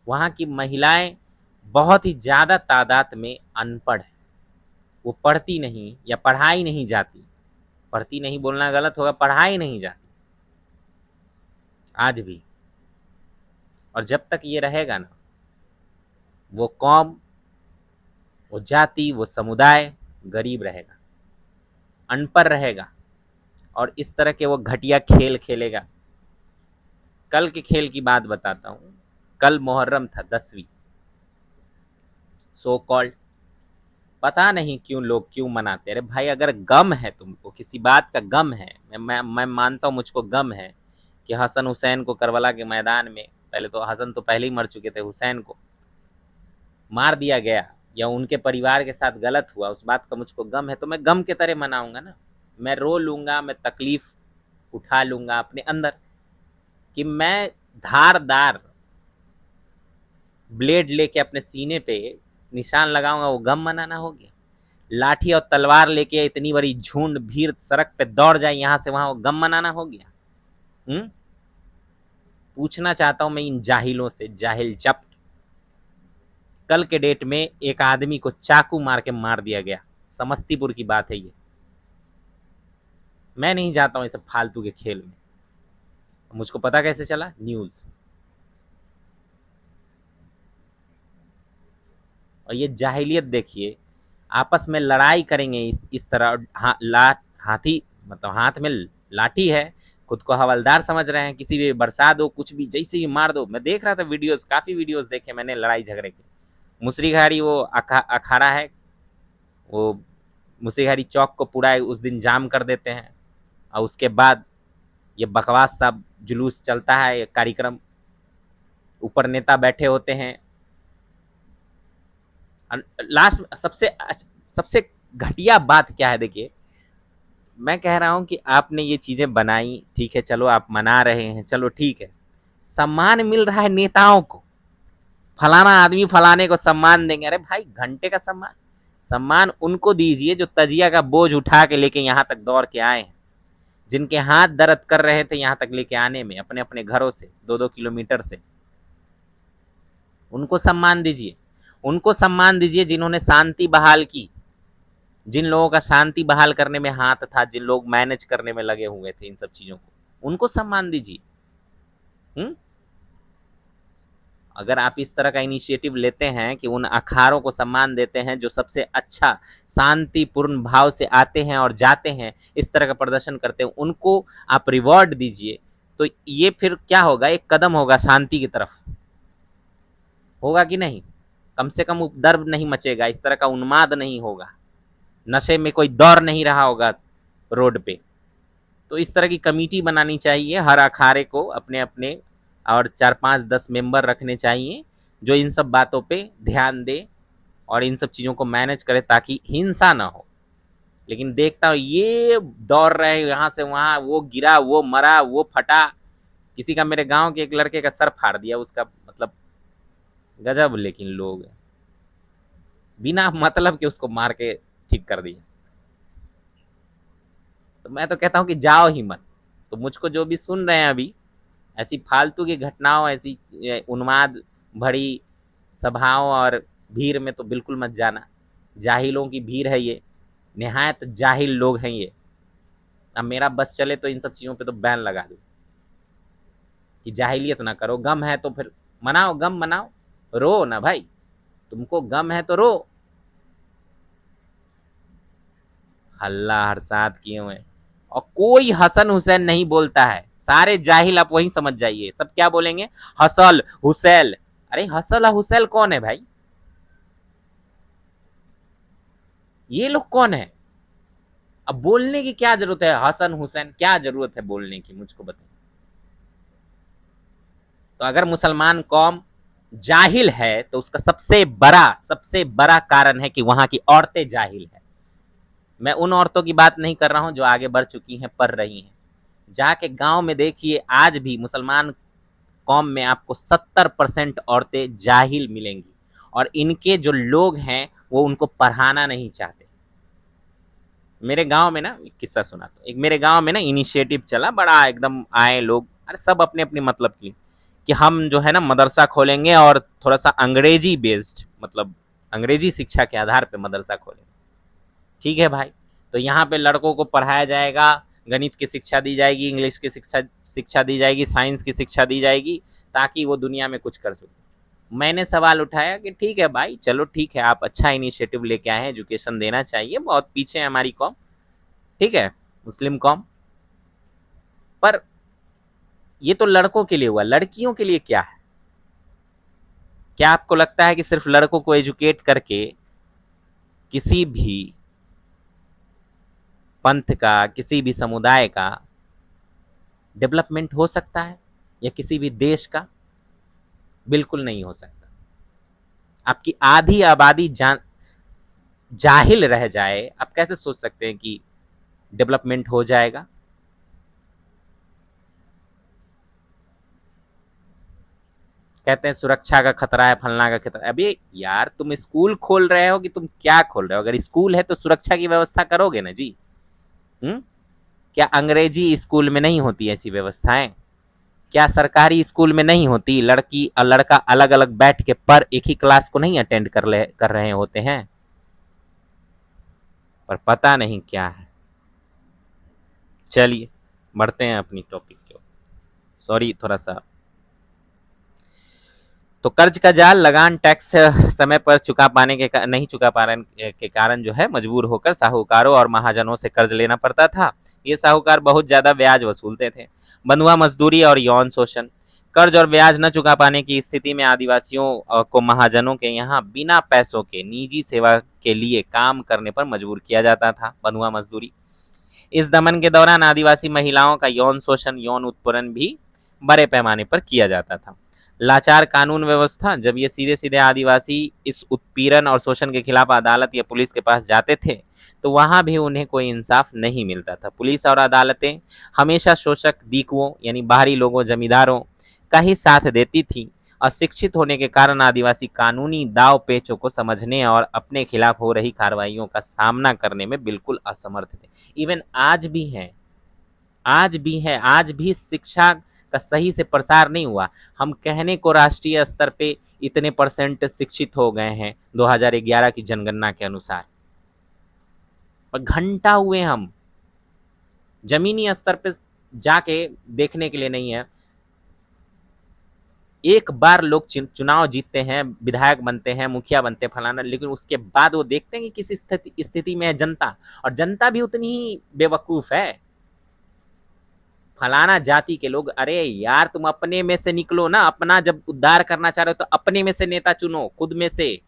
वहाँ की महिलाएं बहुत ही ज़्यादा तादाद में अनपढ़ है। वो पढ़ती नहीं या पढ़ाई नहीं जाती। पढ़ती नहीं बोलना गलत होगा, पढ़ाई नहीं जाती आज भी। और जब तक ये रहेगा ना, वो कौम, वो जाति, वो समुदाय गरीब रहेगा, अनपढ़ रहेगा, और इस तरह के वो घटिया खेल खेलेगा। कल के खेल की बात बताता हूँ। कल मुहर्रम था, 10वीं, सो कॉल्ड। पता नहीं क्यों लोग क्यों मनाते। अरे भाई, अगर गम है तुमको, किसी बात का गम है, मैं मानता हूँ, मुझको गम है कि हसन हुसैन को करबला के मैदान में, पहले तो हसन तो पहले ही मर चुके थे, हुसैन को मार दिया गया या उनके परिवार के साथ गलत हुआ, उस बात का मुझको गम है, तो मैं गम के तरह मनाऊंगा ना। मैं रो लूँगा, मैं तकलीफ उठा लूँगा अपने अंदर, कि मैं धारदार ब्लेड लेके अपने सीने पे निशान लगाऊंगा, वो गम मनाना हो गया? लाठी और तलवार लेके इतनी बड़ी झुंड भीड़ सड़क पे दौड़ जाए यहाँ से वहां, वो गम मनाना हो गया? पूछना चाहता हूं मैं इन जाहिलों से, जाहिल जप्ट। कल के डेट में एक आदमी को चाकू मार के मार दिया गया, समस्तीपुर की बात है ये। मैं नहीं जाता हूं ये सब फालतू के खेल में। मुझको पता कैसे चला? न्यूज़। और ये जाहिलियत देखिए, आपस में लड़ाई करेंगे इस तरह, हाथी मतलब हाथ में लाठी है, खुद को हवलदार समझ रहे हैं, किसी भी बरसा दो, कुछ भी जैसे ही मार दो। मैं देख रहा था वीडियोस, काफी वीडियोस देखे मैंने लड़ाई झगड़े के। मुसरीघाटी वो अखाड़ा है, वो मुसरीघाटी चौक को पूरा उस दिन जाम कर देते हैं, और उसके बाद ये बकवास सा जुलूस चलता है, ये कार्यक्रम, ऊपर नेता बैठे होते हैं। लास्ट सबसे सबसे घटिया बात क्या है देखिए, मैं कह रहा हूं कि आपने ये चीजें बनाई, ठीक है, चलो आप मना रहे हैं, चलो ठीक है, सम्मान मिल रहा है नेताओं को, फलाना आदमी फलाने को सम्मान देंगे। अरे भाई, घंटे का सम्मान, सम्मान उनको दीजिए जो तजिया का बोझ उठा के लेके यहाँ तक दौड़ के आए हैं, जिनके हाथ दर्द कर रहे थे यहाँ तक लेके आने में, अपने अपने घरों से 2-2 किलोमीटर से। उनको सम्मान दीजिए, उनको सम्मान दीजिए जिन्होंने शांति बहाल की, जिन लोगों का शांति बहाल करने में हाथ था, जिन लोग मैनेज करने में लगे हुए थे इन सब चीजों को, उनको सम्मान दीजिए। अगर आप इस तरह का इनिशिएटिव लेते हैं कि उन अखाड़ों को सम्मान देते हैं जो सबसे अच्छा शांतिपूर्ण भाव से आते हैं और जाते हैं, इस तरह का प्रदर्शन करते हैं, उनको आप रिवॉर्ड दीजिए, तो ये फिर क्या होगा? एक कदम होगा शांति की तरफ, होगा कि नहीं? कम से कम उपद्रव नहीं मचेगा, इस तरह का उन्माद नहीं होगा, नशे में कोई दौड़ नहीं रहा होगा रोड पे। तो इस तरह की कमेटी बनानी चाहिए, हर अखाड़े को अपने अपने, और 4-5-10 मेंबर रखने चाहिए जो इन सब बातों पे ध्यान दे और इन सब चीज़ों को मैनेज करे ताकि हिंसा ना हो। लेकिन देखता हूँ ये दौड़ रहे यहाँ से वहाँ, वो गिरा, वो मरा, वो फटा, किसी का, मेरे गांव के एक लड़के का सर फाड़ दिया उसका, मतलब गजब। लेकिन लोग बिना मतलब के उसको मार के ठीक कर दिया। तो मैं तो कहता हूँ कि जाओ ही मत। तो मुझको जो भी सुन रहे हैं अभी, ऐसी फालतू की घटनाओं, ऐसी उन्माद भरी सभाओं और भीड़ में तो बिल्कुल मत जाना। जाहिलों की भीड़ है ये, निहायत जाहिल लोग हैं ये। अब मेरा बस चले तो इन सब चीज़ों पे तो बैन लगा दूँ कि जाहिलियत ना करो। गम है तो फिर मनाओ, गम मनाओ, रो ना भाई, तुमको गम है तो रो। हल्ला हरसात किए हुए, और कोई हसन हुसैन नहीं बोलता है, सारे जाहिल, आप वही समझ जाइए। सब क्या बोलेंगे? हसल हुसैल। अरे हसल हुसैल कौन है भाई? ये लोग कौन है? अब बोलने की क्या जरूरत है? हसन हुसैन क्या जरूरत है बोलने की, मुझको बताइए। तो अगर मुसलमान कौम जाहिल है तो उसका सबसे बड़ा कारण है कि वहां की औरतें जाहिल है। मैं उन औरतों की बात नहीं कर रहा हूं जो आगे बढ़ चुकी हैं, पढ़ रही हैं। जाके गांव में देखिए, आज भी मुसलमान कौम में आपको 70% औरतें जाहिल मिलेंगी, और इनके जो लोग हैं वो उनको पढ़ाना नहीं चाहते। मेरे गांव में ना एक किस्सा सुना, तो एक मेरे गांव में ना इनिशिएटिव चला बड़ा, एकदम आए लोग, अरे सब अपने अपने मतलब की, कि हम जो है ना मदरसा खोलेंगे और थोड़ा सा अंग्रेजी बेस्ड, मतलब अंग्रेजी शिक्षा के आधार पे मदरसा खोलेंगे। ठीक है भाई, तो यहाँ पे लड़कों को पढ़ाया जाएगा, गणित की शिक्षा दी जाएगी, इंग्लिश की शिक्षा शिक्षा दी जाएगी, साइंस की शिक्षा दी जाएगी, ताकि वो दुनिया में कुछ कर सके। मैंने सवाल उठाया कि ठीक है भाई, चलो ठीक है, आप अच्छा इनिशिएटिव लेके आए हैं, एजुकेशन देना चाहिए, बहुत पीछे है हमारी कौम, ठीक है, मुस्लिम कौम, पर ये तो लड़कों के लिए हुआ, लड़कियों के लिए क्या है? क्या आपको लगता है कि सिर्फ लड़कों को एजुकेट करके किसी भी पंथ का, किसी भी समुदाय का डेवलपमेंट हो सकता है, या किसी भी देश का? बिल्कुल नहीं हो सकता। आपकी आधी आबादी जाहिल रह जाए, आप कैसे सोच सकते हैं कि डेवलपमेंट हो जाएगा? कहते हैं सुरक्षा का खतरा है, फलना का खतरा। अभी यार, तुम स्कूल खोल रहे हो कि तुम क्या खोल रहे हो? अगर स्कूल है तो सुरक्षा की व्यवस्था करोगे ना जी। हम्म? क्या अंग्रेजी स्कूल में नहीं होती ऐसी व्यवस्थाएं? क्या सरकारी स्कूल में नहीं होती? लड़की और लड़का अलग अलग बैठ के पर एक ही क्लास को नहीं अटेंड कर रहे होते हैं? पर पता नहीं क्या है। चलिए बढ़ते हैं अपनी टॉपिक की ओर। सॉरी थोड़ा सा। तो कर्ज का जाल, लगान, टैक्स समय पर नहीं चुका पाने के कारण जो है मजबूर होकर साहूकारों और महाजनों से कर्ज लेना पड़ता था। ये साहूकार बहुत ज्यादा ब्याज वसूलते थे। बंधुआ मजदूरी और यौन शोषण। कर्ज और ब्याज न चुका पाने की स्थिति में आदिवासियों को महाजनों के यहाँ बिना पैसों के निजी सेवा के लिए काम करने पर मजबूर किया जाता था, बंधुआ मजदूरी। इस दमन के दौरान आदिवासी महिलाओं का यौन शोषण, यौन उत्पीड़न भी बड़े पैमाने पर किया जाता था। लाचार कानून व्यवस्था। जब ये सीधे सीधे आदिवासी इस उत्पीड़न और शोषण के खिलाफ अदालत या पुलिस के पास जाते थे तो वहां भी उन्हें कोई इंसाफ नहीं मिलता था। पुलिस और अदालतें हमेशा शोषक दीकुओं यानी बाहरी लोगों, जमींदारों का ही साथ देती थी। अशिक्षित होने के कारण आदिवासी कानूनी दाव पेचों को समझने और अपने खिलाफ हो रही कार्रवाइयों का सामना करने में बिल्कुल असमर्थ थे। इवन आज भी है, आज भी शिक्षा का सही से प्रसार नहीं हुआ। हम कहने को राष्ट्रीय स्तर पे इतने परसेंट शिक्षित हो गए हैं 2011 की जनगणना के अनुसार, पर घंटा हुए हम जमीनी स्तर पे जाके देखने के लिए नहीं है। एक बार लोग चुनाव जीतते हैं, विधायक बनते हैं, मुखिया बनते हैं, फलाना, लेकिन उसके बाद वो देखते हैं कि किस स्थिति में है जनता, और जनता भी उतनी ही बेवकूफ है। फलाना जाति के लोग, अरे यार तुम अपने में से निकलो ना, अपना जब उद्धार करना चाह रहे हो तो अपने में से नेता चुनो, खुद में से,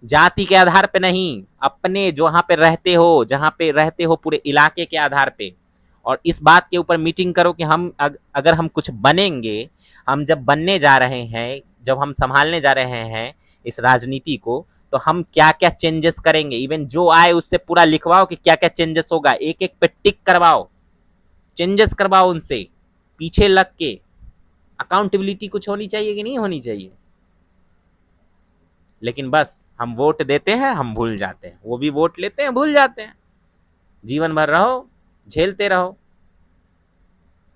जाति के आधार पे नहीं, अपने जहां पे रहते हो पूरे इलाके के आधार पे। और इस बात के ऊपर मीटिंग करो कि हम अगर हम कुछ बनेंगे, हम जब बनने जा रहे हैं, जब हम संभालने जा रहे हैं इस राजनीति को, तो हम क्या क्या चेंजेस करेंगे। इवन जो आए उससे पूरा लिखवाओ कि क्या क्या चेंजेस होगा, एक एक पे टिक करवाओ, चेंजेस करवाओ उनसे, पीछे लग के। अकाउंटेबिलिटी कुछ होनी चाहिए कि नहीं होनी चाहिए। लेकिन बस हम वोट देते हैं, हम भूल जाते हैं, वो भी वोट लेते हैं, भूल जाते हैं। जीवन भर रहो, झेलते रहो,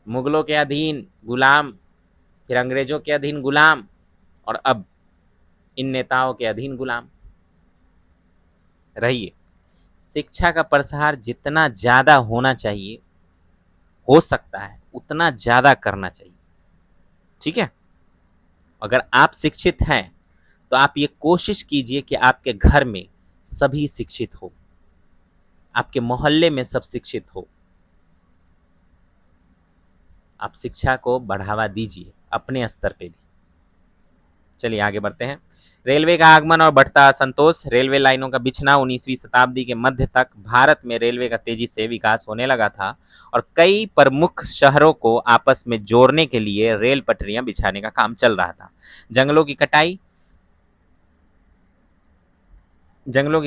मुगलों के अधीन गुलाम, फिर अंग्रेजों के अधीन गुलाम, और अब इन नेताओं के अधीन गुलाम रहिए। शिक्षा का प्रसार जितना ज्यादा होना चाहिए, हो सकता है उतना ज्यादा करना चाहिए, ठीक है। अगर आप शिक्षित हैं तो आप ये कोशिश कीजिए कि आपके घर में सभी शिक्षित हो, आपके मोहल्ले में सब शिक्षित हो। आप शिक्षा को बढ़ावा दीजिए अपने स्तर पे भी। चलिए आगे बढ़ते हैं। रेलवे का आगमन और बढ़ता असंतोष। रेलवे लाइनों का बिछना। 19वीं शताब्दी के मध्य तक भारत में रेलवे का तेजी से विकास होने लगा था और कई प्रमुख शहरों को आपस में जोड़ने के लिए रेल पटरियां बिछाने का काम चल रहा था। जंगलों की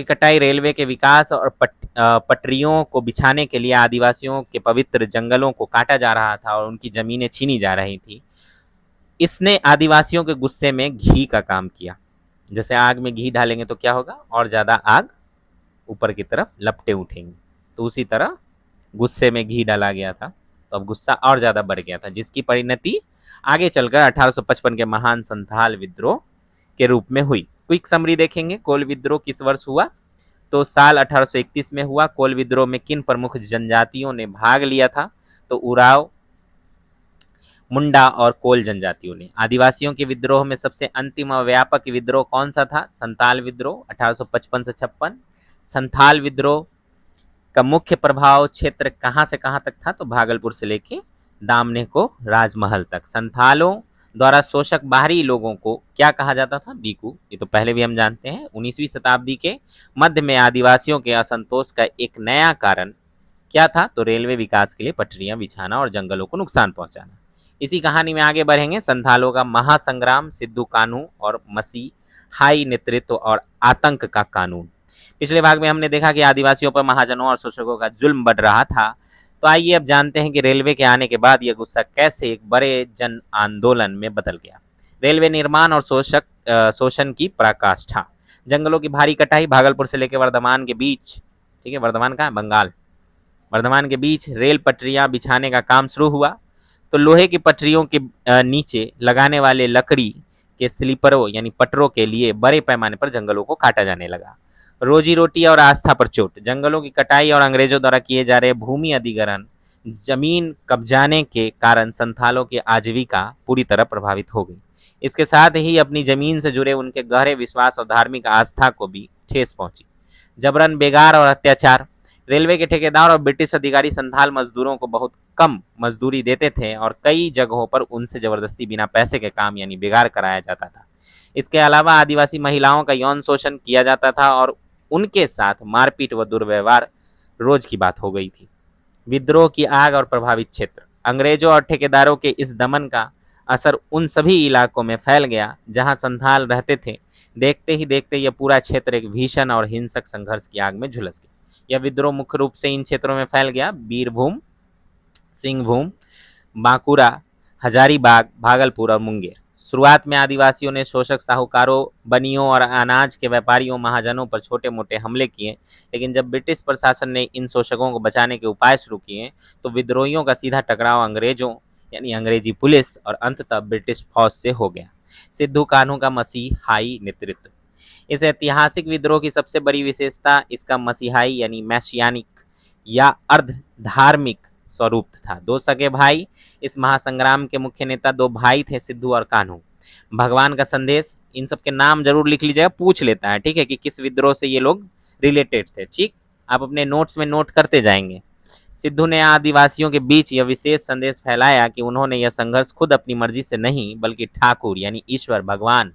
कटाई, रेलवे के विकास और पटरियों को बिछाने के लिए आदिवासियों के पवित्र जंगलों को काटा जा रहा था और उनकी जमीनें छीनी जा रही थी। इसने आदिवासियों के गुस्से में घी का काम किया। जैसे आग में घी डालेंगे तो क्या होगा, और ज्यादा आग ऊपर की तरफ लपटे उठेंगी। तो उसी तरह गुस्से में घी डाला गया था, तो अब गुस्सा और ज्यादा बढ़ गया था, जिसकी परिणति आगे चलकर 1855 के महान संथाल विद्रोह के रूप में हुई। क्विक समरी देखेंगे। कोल विद्रोह किस वर्ष हुआ, तो साल 1831 में हुआ। कोल विद्रोह में किन प्रमुख जनजातियों ने भाग लिया था, तो उराव, मुंडा और कोल जनजातियों ने। आदिवासियों के विद्रोह में सबसे अंतिम और व्यापक विद्रोह कौन सा था, संथाल विद्रोह 1855 से 56। संथाल विद्रोह का मुख्य प्रभाव क्षेत्र कहां से कहां तक था, तो भागलपुर से लेके दामने को राजमहल तक। संथालों द्वारा शोषक बाहरी लोगों को क्या कहा जाता था, दीकू। ये तो पहले भी हम जानते हैं। 19वीं शताब्दी के मध्य में आदिवासियों के असंतोष का एक नया कारण क्या था, तो रेलवे विकास के लिए पटरियां बिछाना और जंगलों को नुकसान पहुंचाना। इसी कहानी में आगे बढ़ेंगे। संथालों का महासंग्राम, सिद्धू कानू और मसीहाई नेतृत्व और आतंक का कानून। पिछले भाग में हमने देखा कि आदिवासियों पर महाजनों और शोषकों का जुल्म बढ़ रहा था। तो आइए अब जानते हैं कि रेलवे के आने के बाद यह गुस्सा कैसे एक बड़े जन आंदोलन में बदल गया। रेलवे निर्माण और शोषण की पराकाष्ठा। जंगलों की भारी कटाई। भागलपुर से लेकर वर्धमान के बीच, ठीक है, वर्धमान कहाँ है, बंगाल, वर्धमान के बीच रेल पटरियां बिछाने का काम शुरू हुआ। तो लोहे की पटरियों के नीचे लगाने वाले लकड़ी के स्लीपरों यानी पटरों के लिए बड़े पैमाने पर जंगलों को काटा जाने लगा। रोजी रोटी और आस्था पर चोट। जंगलों की कटाई और अंग्रेजों द्वारा किए जा रहे भूमि अधिग्रहण जमीन कब्जाने के कारण संथालों की आजीविका पूरी तरह प्रभावित हो गई। इसके साथ ही अपनी जमीन से जुड़े उनके गहरे विश्वास और धार्मिक आस्था को भी ठेस पहुंची। जबरन, बेगार और अत्याचार। रेलवे के ठेकेदार और ब्रिटिश अधिकारी संथाल मजदूरों को बहुत कम मजदूरी देते थे और कई जगहों पर उनसे जबरदस्ती बिना पैसे के काम यानी बेगार कराया जाता था। इसके अलावा आदिवासी महिलाओं का यौन शोषण किया जाता था और उनके साथ मारपीट व दुर्व्यवहार रोज की बात हो गई थी। विद्रोह की आग और प्रभावित क्षेत्र। अंग्रेजों और ठेकेदारों के इस दमन का असर उन सभी इलाकों में फैल गया जहां संथाल रहते थे। देखते ही देखते यह पूरा क्षेत्र एक भीषण और हिंसक संघर्ष की आग में झुलस गया। यह विद्रोह मुख्य रूप से इन क्षेत्रों में फैल गया: बीरभूम, सिंहभूम, बांकुरा, हजारीबाग, भागलपुर और मुंगेर। शुरुआत में आदिवासियों ने शोषक साहूकारों, बनियों और अनाज के व्यापारियों, महाजनों पर छोटे मोटे हमले किए, लेकिन जब ब्रिटिश प्रशासन ने इन शोषकों को बचाने के उपाय शुरू किए तो विद्रोहियों का सीधा टकराव अंग्रेजों यानी अंग्रेजी पुलिस और अंततः ब्रिटिश फौज से हो गया। सिद्धू कान्हू का मसीहाई नेतृत्व। इस ऐतिहासिक विद्रोह की सबसे बड़ी विशेषता इसका मसीहाई यानी मैसियानिक या अर्ध धार्मिक स्वरूप था। दो सगे भाई। इस महासंग्राम के मुख्य नेता दो भाई थे, सिद्धू और कान्हू। भगवान का संदेश। इन सब के नाम जरूर लिख लीजिएगा, पूछ लेता है, ठीक है, कि किस विद्रोह से ये लोग रिलेटेड थे। ठीक, आप अपने नोट्स में नोट करते जाएंगे। सिद्धू ने आदिवासियों के बीच यह विशेष संदेश फैलाया कि उन्होंने यह संघर्ष खुद अपनी मर्जी से नहीं बल्कि ठाकुर यानी ईश्वर भगवान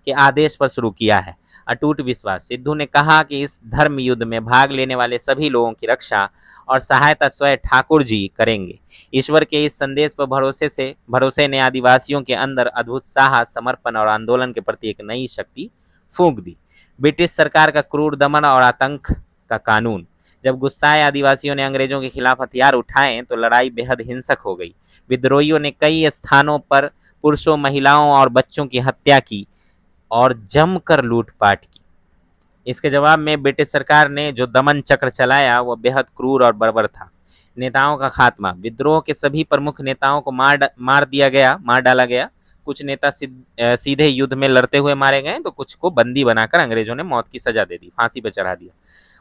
के आदेश पर शुरू किया है। अटूट विश्वास। सिद्धू ने कहा कि इस धर्म युद्ध में भाग लेने वाले सभी लोगों की रक्षा और सहायता स्वयं ठाकुर जी करेंगे। ईश्वर के इस संदेश पर भरोसे ने आदिवासियों के अंदर अद्भुत साहस, समर्पण और आंदोलन के प्रति एक नई शक्ति फूंक दी। ब्रिटिश सरकार का क्रूर दमन और आतंक का कानून। जब गुस्साए आदिवासियों ने अंग्रेजों के खिलाफ हथियार उठाए तो लड़ाई बेहद हिंसक हो गई। विद्रोहियों ने कई स्थानों पर पुरुषों, महिलाओं और बच्चों की हत्या की और जमकर लूटपाट की। इसके जवाब में ब्रिटिश सरकार ने जो दमन चक्र चलाया वह बेहद क्रूर और बर्बर था। नेताओं का खात्मा। विद्रोह के सभी प्रमुख नेताओं को मार डाला गया। कुछ नेता सीधे युद्ध में लड़ते हुए मारे गए तो कुछ को बंदी बनाकर अंग्रेजों ने मौत की सजा दे दी, फांसी पर चढ़ा दिया।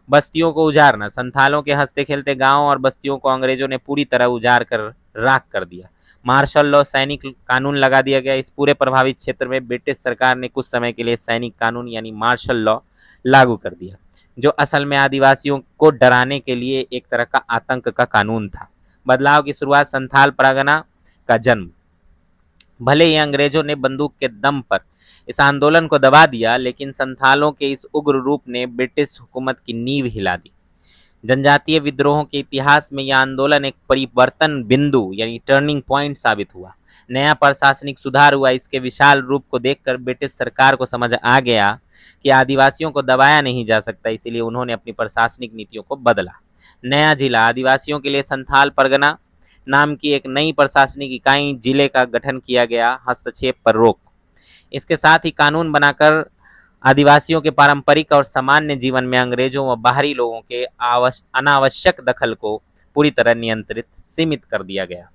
बस्तियों को उजाड़ना। संथालों के हंसते खेलते गांवों और बस्तियों को अंग्रेजों ने पूरी तरह उजाड़ कर राख कर दिया। मार्शल लॉ, सैनिक कानून लगा दिया गया। इस पूरे प्रभावित क्षेत्र में ब्रिटिश सरकार ने कुछ समय के लिए सैनिक कानून यानी मार्शल लॉ लागू कर दिया, जो असल में आदिवासियों को डराने के लिए एक तरह का आतंक का कानून था। बदलाव की शुरुआत। संथाल परगना का जन्म। भले ही अंग्रेजों ने बंदूक के दम पर इस आंदोलन को दबा दिया, लेकिन संथालों के इस उग्र रूप ने ब्रिटिश हुकूमत की नींव हिला दी। जनजातीय विद्रोहों के इतिहास में यह आंदोलन एक परिवर्तन बिंदु यानी टर्निंग पॉइंट साबित हुआ। नया प्रशासनिक सुधार हुआ। इसके विशाल रूप को देखकर ब्रिटिश सरकार को समझ आ गया कि आदिवासियों को दबाया नहीं जा सकता, इसीलिए उन्होंने अपनी प्रशासनिक नीतियों को बदला। नया जिला। आदिवासियों के लिए संथाल परगना नाम की एक नई प्रशासनिक इकाई जिले का गठन किया गया। हस्तक्षेप पर रोक। इसके साथ ही कानून बनाकर आदिवासियों के पारंपरिक और सामान्य जीवन में अंग्रेजों व बाहरी लोगों के अनावश्यक दखल को पूरी तरह नियंत्रित सीमित कर दिया गया।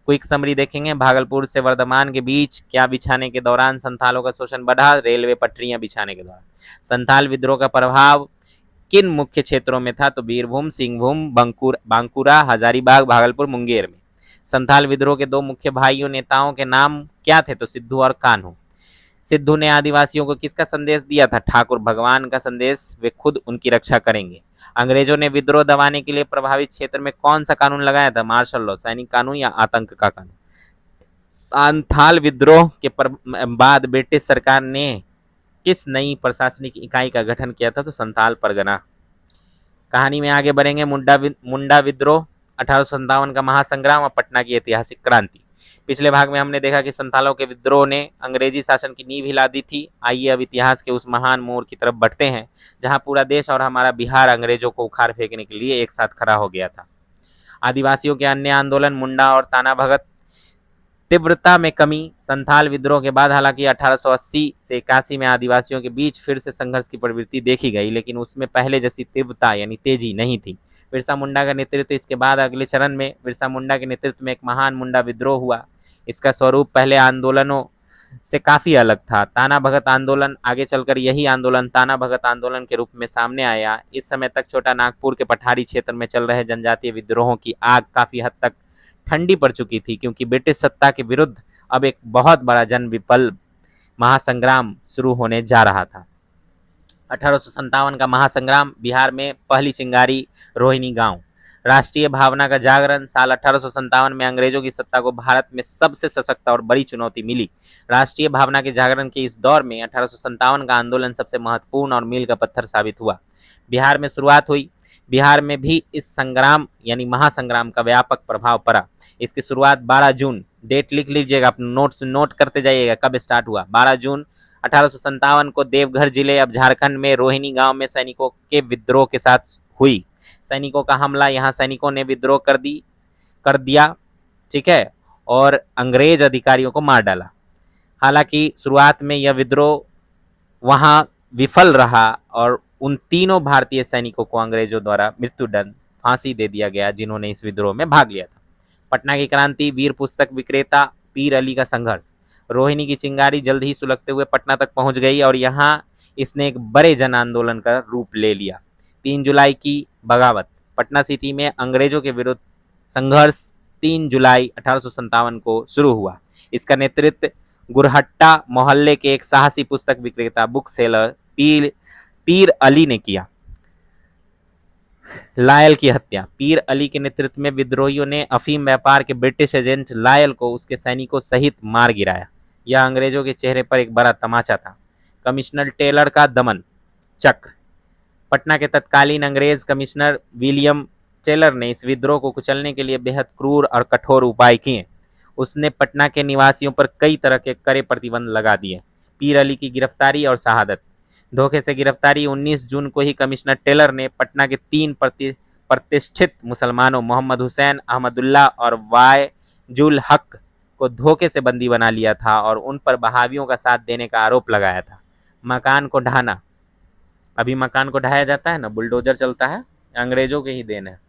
क्विक समरी देखेंगे। भागलपुर से वर्धमान के बीच क्या बिछाने के दौरान संथालों का शोषण बढ़ा? रेलवे पटरियां बिछाने के दौरान। संथाल विद्रोह का प्रभाव किन मुख्य क्षेत्रों में था? तो बीरभूम, सिंहभूम, बांकुरा, हजारीबाग, भागलपुर, मुंगेर में। संथाल विद्रोह के दो मुख्य भाइयों नेताओं के नाम क्या थे? तो सिद्धू और कान्हू। सिद्धू ने आदिवासियों को किसका संदेश दिया था? ठाकुर भगवान का संदेश, वे खुद उनकी रक्षा करेंगे। अंग्रेजों ने विद्रोह दबाने के लिए प्रभावित क्षेत्र में कौन सा कानून लगाया था? मार्शल लॉ, सैनिक कानून या आतंक का कानून। संथाल विद्रोह के बाद ब्रिटिश सरकार ने किस नई प्रशासनिक इकाई का गठन किया था? तो संथाल परगना। कहानी में आगे बढ़ेंगे। मुंडा विद्रोह, 1857 का महासंग्राम और पटना की ऐतिहासिक क्रांति। पिछले भाग में हमने देखा कि संथालों के विद्रोह ने अंग्रेजी शासन की नींव हिला दी थी। आइए अब इतिहास के उस महान मोड़ की तरफ बढ़ते हैं जहां पूरा देश और हमारा बिहार अंग्रेजों को उखाड़ फेंकने के लिए एक साथ खड़ा हो गया था। आदिवासियों के अन्य आंदोलन, मुंडा और ताना भगत। तीव्रता में कमी। संथाल विद्रोह के बाद हालांकि 1880 से 81 में आदिवासियों के बीच फिर से संघर्ष की प्रवृत्ति देखी गई, लेकिन उसमें पहले जैसी तीव्रता यानी तेजी नहीं थी। बिरसा मुंडा का नेतृत्व। इसके बाद अगले चरण में बिरसा मुंडा के नेतृत्व में एक महान मुंडा विद्रोह हुआ। इसका स्वरूप पहले आंदोलनों से काफ़ी अलग था। ताना भगत आंदोलन आगे चलकर यही आंदोलन ताना भगत आंदोलन के रूप में सामने आया। इस समय तक छोटा नागपुर के पठारी क्षेत्र में चल रहे जनजातीय विद्रोहों की आग काफ़ी हद तक ठंडी पड़ चुकी थी, क्योंकि ब्रिटिश सत्ता के विरुद्ध अब एक बहुत बड़ा जन विप्लव महासंग्राम शुरू होने जा रहा था। 1857 का महासंग्राम, बिहार में पहली चिंगारी, रोहिणी गांव, राष्ट्रीय भावना का जागरण। साल 1857 में अंग्रेजों की सत्ता को भारत में सबसे सशक्त और बड़ी चुनौती मिली। राष्ट्रीय भावना के जागरण के इस दौर में 1857 का आंदोलन सबसे महत्वपूर्ण और मील का पत्थर साबित हुआ। बिहार में शुरुआत हुई। बिहार में भी इस संग्राम यानी महासंग्राम का व्यापक प्रभाव पड़ा। इसकी शुरुआत 12 जून, डेट लिख लीजिएगा, अपने नोट्स नोट करते जाइएगा कब स्टार्ट हुआ। 12 जून 1857 को देवघर जिले अब झारखंड में रोहिणी गांव में सैनिकों के विद्रोह के साथ हुई। सैनिकों का हमला, यहाँ सैनिकों ने विद्रोह कर दिया, ठीक है, और अंग्रेज अधिकारियों को मार डाला। हालांकि शुरुआत में यह विद्रोह वहां विफल रहा और उन तीनों भारतीय सैनिकों को अंग्रेजों द्वारा मृत्युदंड, फांसी दे दिया गया जिन्होंने इस विद्रोह में भाग लिया था। पटना की क्रांति, वीर पुस्तक विक्रेता पीर अली का संघर्ष। रोहिणी की चिंगारी जल्द ही सुलगते हुए पटना तक पहुंच गई और यहाँ इसने एक बड़े जन आंदोलन का रूप ले लिया। 3 जुलाई की बगावत, पटना सिटी में अंग्रेजों के विरुद्ध संघर्ष 3 जुलाई 1857 को शुरू हुआ। इसका नेतृत्व गुरहट्टा मोहल्ले के एक साहसी पुस्तक विक्रेता, बुक सेलर पीर अली ने किया। लायल की हत्या, पीर अली के नेतृत्व में विद्रोहियों ने अफीम व्यापार के ब्रिटिश एजेंट लायल को उसके सैनिकों सहित मार गिराया। यह अंग्रेजों के चेहरे पर एक बड़ा तमाचा था। कमिश्नर टेलर का दमन चक्र, पटना के तत्कालीन अंग्रेज कमिश्नर विलियम टेलर ने इस विद्रोह को कुचलने के लिए बेहद क्रूर और कठोर उपाय किए। उसने पटना के निवासियों पर कई तरह के कड़े प्रतिबंध लगा दिए। पीर अली की गिरफ्तारी और शहादत, धोखे से गिरफ्तारी। 19 जून को ही कमिश्नर टेलर ने पटना के 3 प्रतिष्ठित मुसलमानों मोहम्मद हुसैन, अहमदुल्ला और वायजुल हक को धोखे से बंदी बना लिया था और उन पर बहावियों का साथ देने का आरोप लगाया था। मकान को ढाना, अभी मकान को ढाया जाता है ना, बुलडोजर चलता है, अंग्रेजों के ही देन है।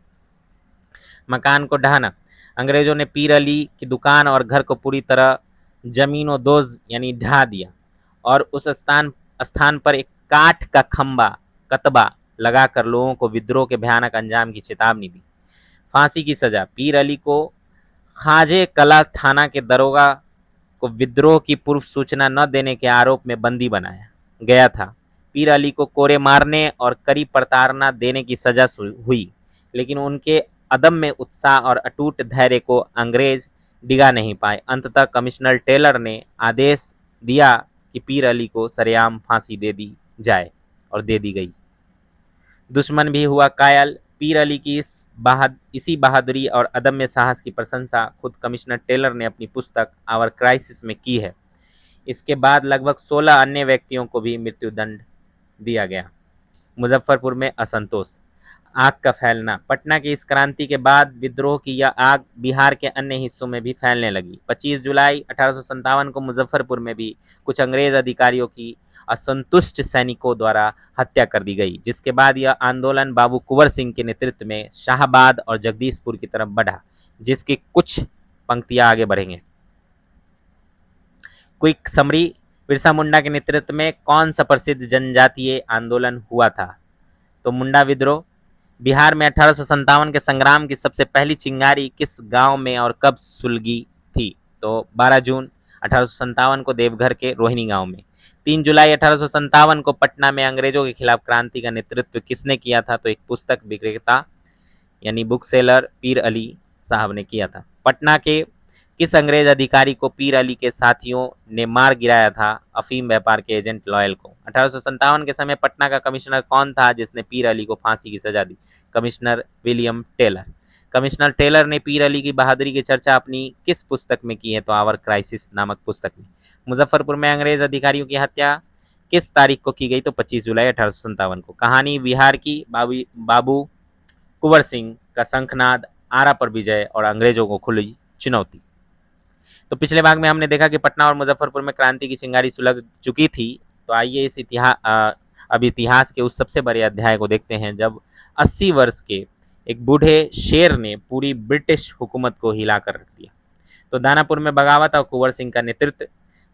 मकान को ढाना, अंग्रेजों ने पीर अली की दुकान और घर को पूरी तरह जमीनों दोज यानी ढा दिया और उस स्थान पर एक काठ का कतबा लगाकर लोगों को विद्रोह के भयानक अंजाम की चेतावनी दी। फांसी की सजा, पीर अली को खाजे कला थाना के दरोगा को विद्रोह की पूर्व सूचना न देने के आरोप में बंदी बनाया गया था। पीर अली को कोरे मारने और कड़ी प्रताड़ना देने की सजा हुई, लेकिन उनके अदम्य उत्साह और अटूट धैर्य को अंग्रेज डिगा नहीं पाए। अंततः कमिश्नर टेलर ने आदेश दिया कि पीर अली को सरेआम फांसी दे दी जाए और दे दी गई। दुश्मन भी हुआ कायल। पीर अली की इसी बहादुरी और अदम्य साहस की प्रशंसा खुद कमिश्नर टेलर ने अपनी पुस्तक आवर क्राइसिस में की है। इसके बाद लगभग 16 अन्य व्यक्तियों को भी मृत्युदंड दिया गया। मुजफ्फरपुर में असंतोष, आग का फैलना, पटना की इस क्रांति के बाद विद्रोह की यह आग बिहार के अन्य हिस्सों में भी फैलने लगी। 25 जुलाई 1857 को मुजफ्फरपुर में भी कुछ अंग्रेज अधिकारियों की असंतुष्ट सैनिकों द्वारा हत्या कर दी गई, जिसके बाद यह आंदोलन बाबू कुंवर सिंह के नेतृत्व में शाहाबाद और जगदीशपुर की तरफ बढ़ा, जिसकी कुछ पंक्तियां आगे बढ़ेंगे। क्विक समरी, बिरसा मुंडा के नेतृत्व में कौन सा प्रसिद्ध जनजातीय आंदोलन हुआ था? तो मुंडा विद्रोह। बिहार में 1857 के संग्राम की सबसे पहली चिंगारी किस गांव में और कब सुलगी थी? तो 12 जून 1857 को देवघर के रोहिणी गांव में। 3 जुलाई 1857 को पटना में अंग्रेजों के खिलाफ क्रांति का नेतृत्व किसने किया था? तो एक पुस्तक विक्रेता यानी बुक सेलर पीर अली साहब ने किया था। पटना के किस अंग्रेज अधिकारी को पीर अली के साथियों ने मार गिराया था? अफीम व्यापार के एजेंट लॉयल को। 1857 के समय पटना का कमिश्नर कौन था जिसने पीर अली को फांसी की सजा दी? Commissioner William Taylor. Commissioner Taylor ने पीर अली की बहादुरी की चर्चा अपनी किस पुस्तक में की है? तो आवर क्राइसिस नामक पुस्तक में। मुजफ्फरपुर में अंग्रेज अधिकारियों की हत्या किस तारीख को की गई? तो 25 जुलाई 1857 को। कहानी बिहार की, बाबू कुंवर सिंह का शंखनाद, आरा पर विजय और अंग्रेजों को खुली चुनौती। तो पिछले भाग में हमने देखा कि पटना और मुजफ्फरपुर में क्रांति की चिंगारी सुलग चुकी थी। तो आइए इस इतिहास के उस सबसे बड़े अध्याय को देखते हैं जब 80 वर्ष के एक बूढ़े शेर ने पूरी ब्रिटिश हुकूमत को हिला कर रख दिया। तो दानापुर में बगावत और कुंवर सिंह का नेतृत्व।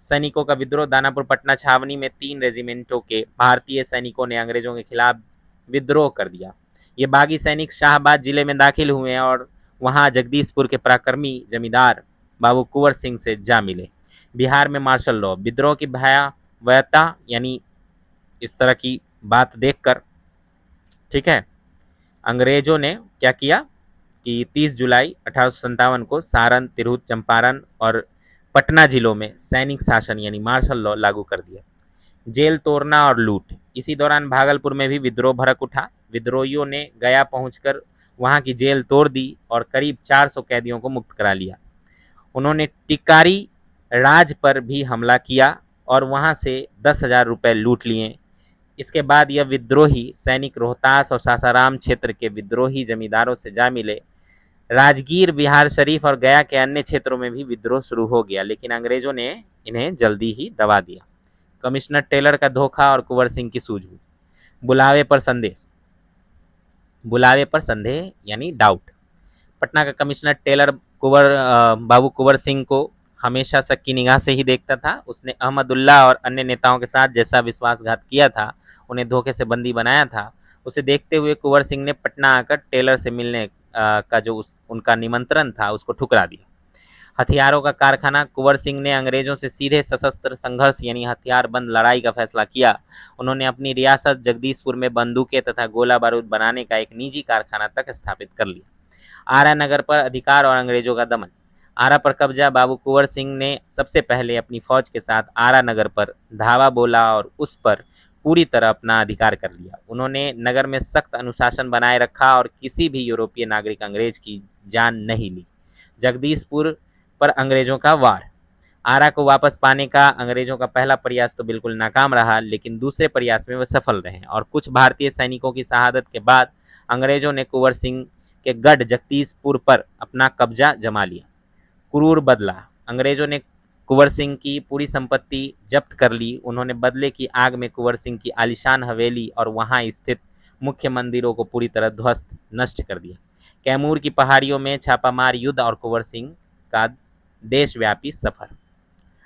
सैनिकों का विद्रोह। दानापुर पटना छावनी में 3 रेजिमेंटों के भारतीय सैनिकों ने अंग्रेजों के खिलाफ विद्रोह कर दिया। ये बागी सैनिक शाहबाद जिले में दाखिल हुए और वहां जगदीशपुर के पराक्रमी जमींदार बाबू कुंवर सिंह से जा मिले। बिहार में मार्शल लॉ। विद्रोह की भयावहता यानी इस तरह की बात देखकर, ठीक है, अंग्रेजों ने क्या किया कि 30 जुलाई 1857 को सारण, तिरहुत, चंपारण और पटना जिलों में सैनिक शासन यानी मार्शल लॉ लागू कर दिया। जेल तोड़ना और लूट। इसी दौरान भागलपुर में भी विद्रोह भड़क उठा। विद्रोहियों ने गया पहुंचकर वहां की जेल तोड़ दी और करीब 400 कैदियों को मुक्त करा लिया। उन्होंने टिकारी राज पर भी हमला किया और वहां से 10,000 रुपए लूट लिए। इसके बाद यह विद्रोही सैनिक रोहतास और सासाराम क्षेत्र के विद्रोही जमींदारों से जा मिले। राजगीर, बिहार शरीफ और गया के अन्य क्षेत्रों में भी विद्रोह शुरू हो गया, लेकिन अंग्रेजों ने इन्हें जल्दी ही दबा दिया। कमिश्नर टेलर का धोखा और कुंवर सिंह की सूझबूझ। बुलावे पर संदेश। बुलावे पर संदेह यानी डाउट। पटना का कमिश्नर टेलर बाबू कुंवर सिंह को हमेशा शक की निगाह से ही देखता था। उसने अहमदुल्ला और अन्य नेताओं के साथ जैसा विश्वासघात किया था, उन्हें धोखे से बंदी बनाया था, उसे देखते हुए कुंवर सिंह ने पटना आकर टेलर से मिलने का जो उनका निमंत्रण था उसको ठुकरा दिया। हथियारों का कारखाना। कुंवर सिंह ने अंग्रेजों से सीधे सशस्त्र संघर्ष यानी हथियार बंद लड़ाई का फैसला किया। उन्होंने अपनी रियासत जगदीशपुर में बंदूकें तथा गोला बारूद बनाने का एक निजी कारखाना तक स्थापित कर लिया। आरा नगर पर अधिकार और अंग्रेजों का दमन। आरा पर कब्जा। बाबू कुंवर सिंह ने सबसे पहले अपनी फौज के साथ आरा नगर पर धावा बोला और उस पर पूरी तरह अपना अधिकार कर लिया। उन्होंने नगर में सख्त अनुशासन बनाए रखा और किसी भी यूरोपीय नागरिक अंग्रेज की जान नहीं ली। जगदीशपुर पर अंग्रेजों का वार। आरा को वापस पाने का अंग्रेजों का पहला प्रयास तो बिल्कुल नाकाम रहा, लेकिन दूसरे प्रयास में वे सफल रहे और कुछ भारतीय सैनिकों की शहादत के बाद अंग्रेजों ने कुंवर सिंह के गढ़ जगदीशपुर पर अपना कब्जा जमा लिया। क्रूर बदला। अंग्रेजों ने कुंवर सिंह की पूरी संपत्ति जब्त कर ली। उन्होंने बदले की आग में कुंवर सिंह की आलीशान हवेली और वहां स्थित मुख्य मंदिरों को पूरी तरह ध्वस्त नष्ट कर दिया। कैमूर की पहाड़ियों में छापामार युद्ध और कुंवर सिंह का देशव्यापी सफर।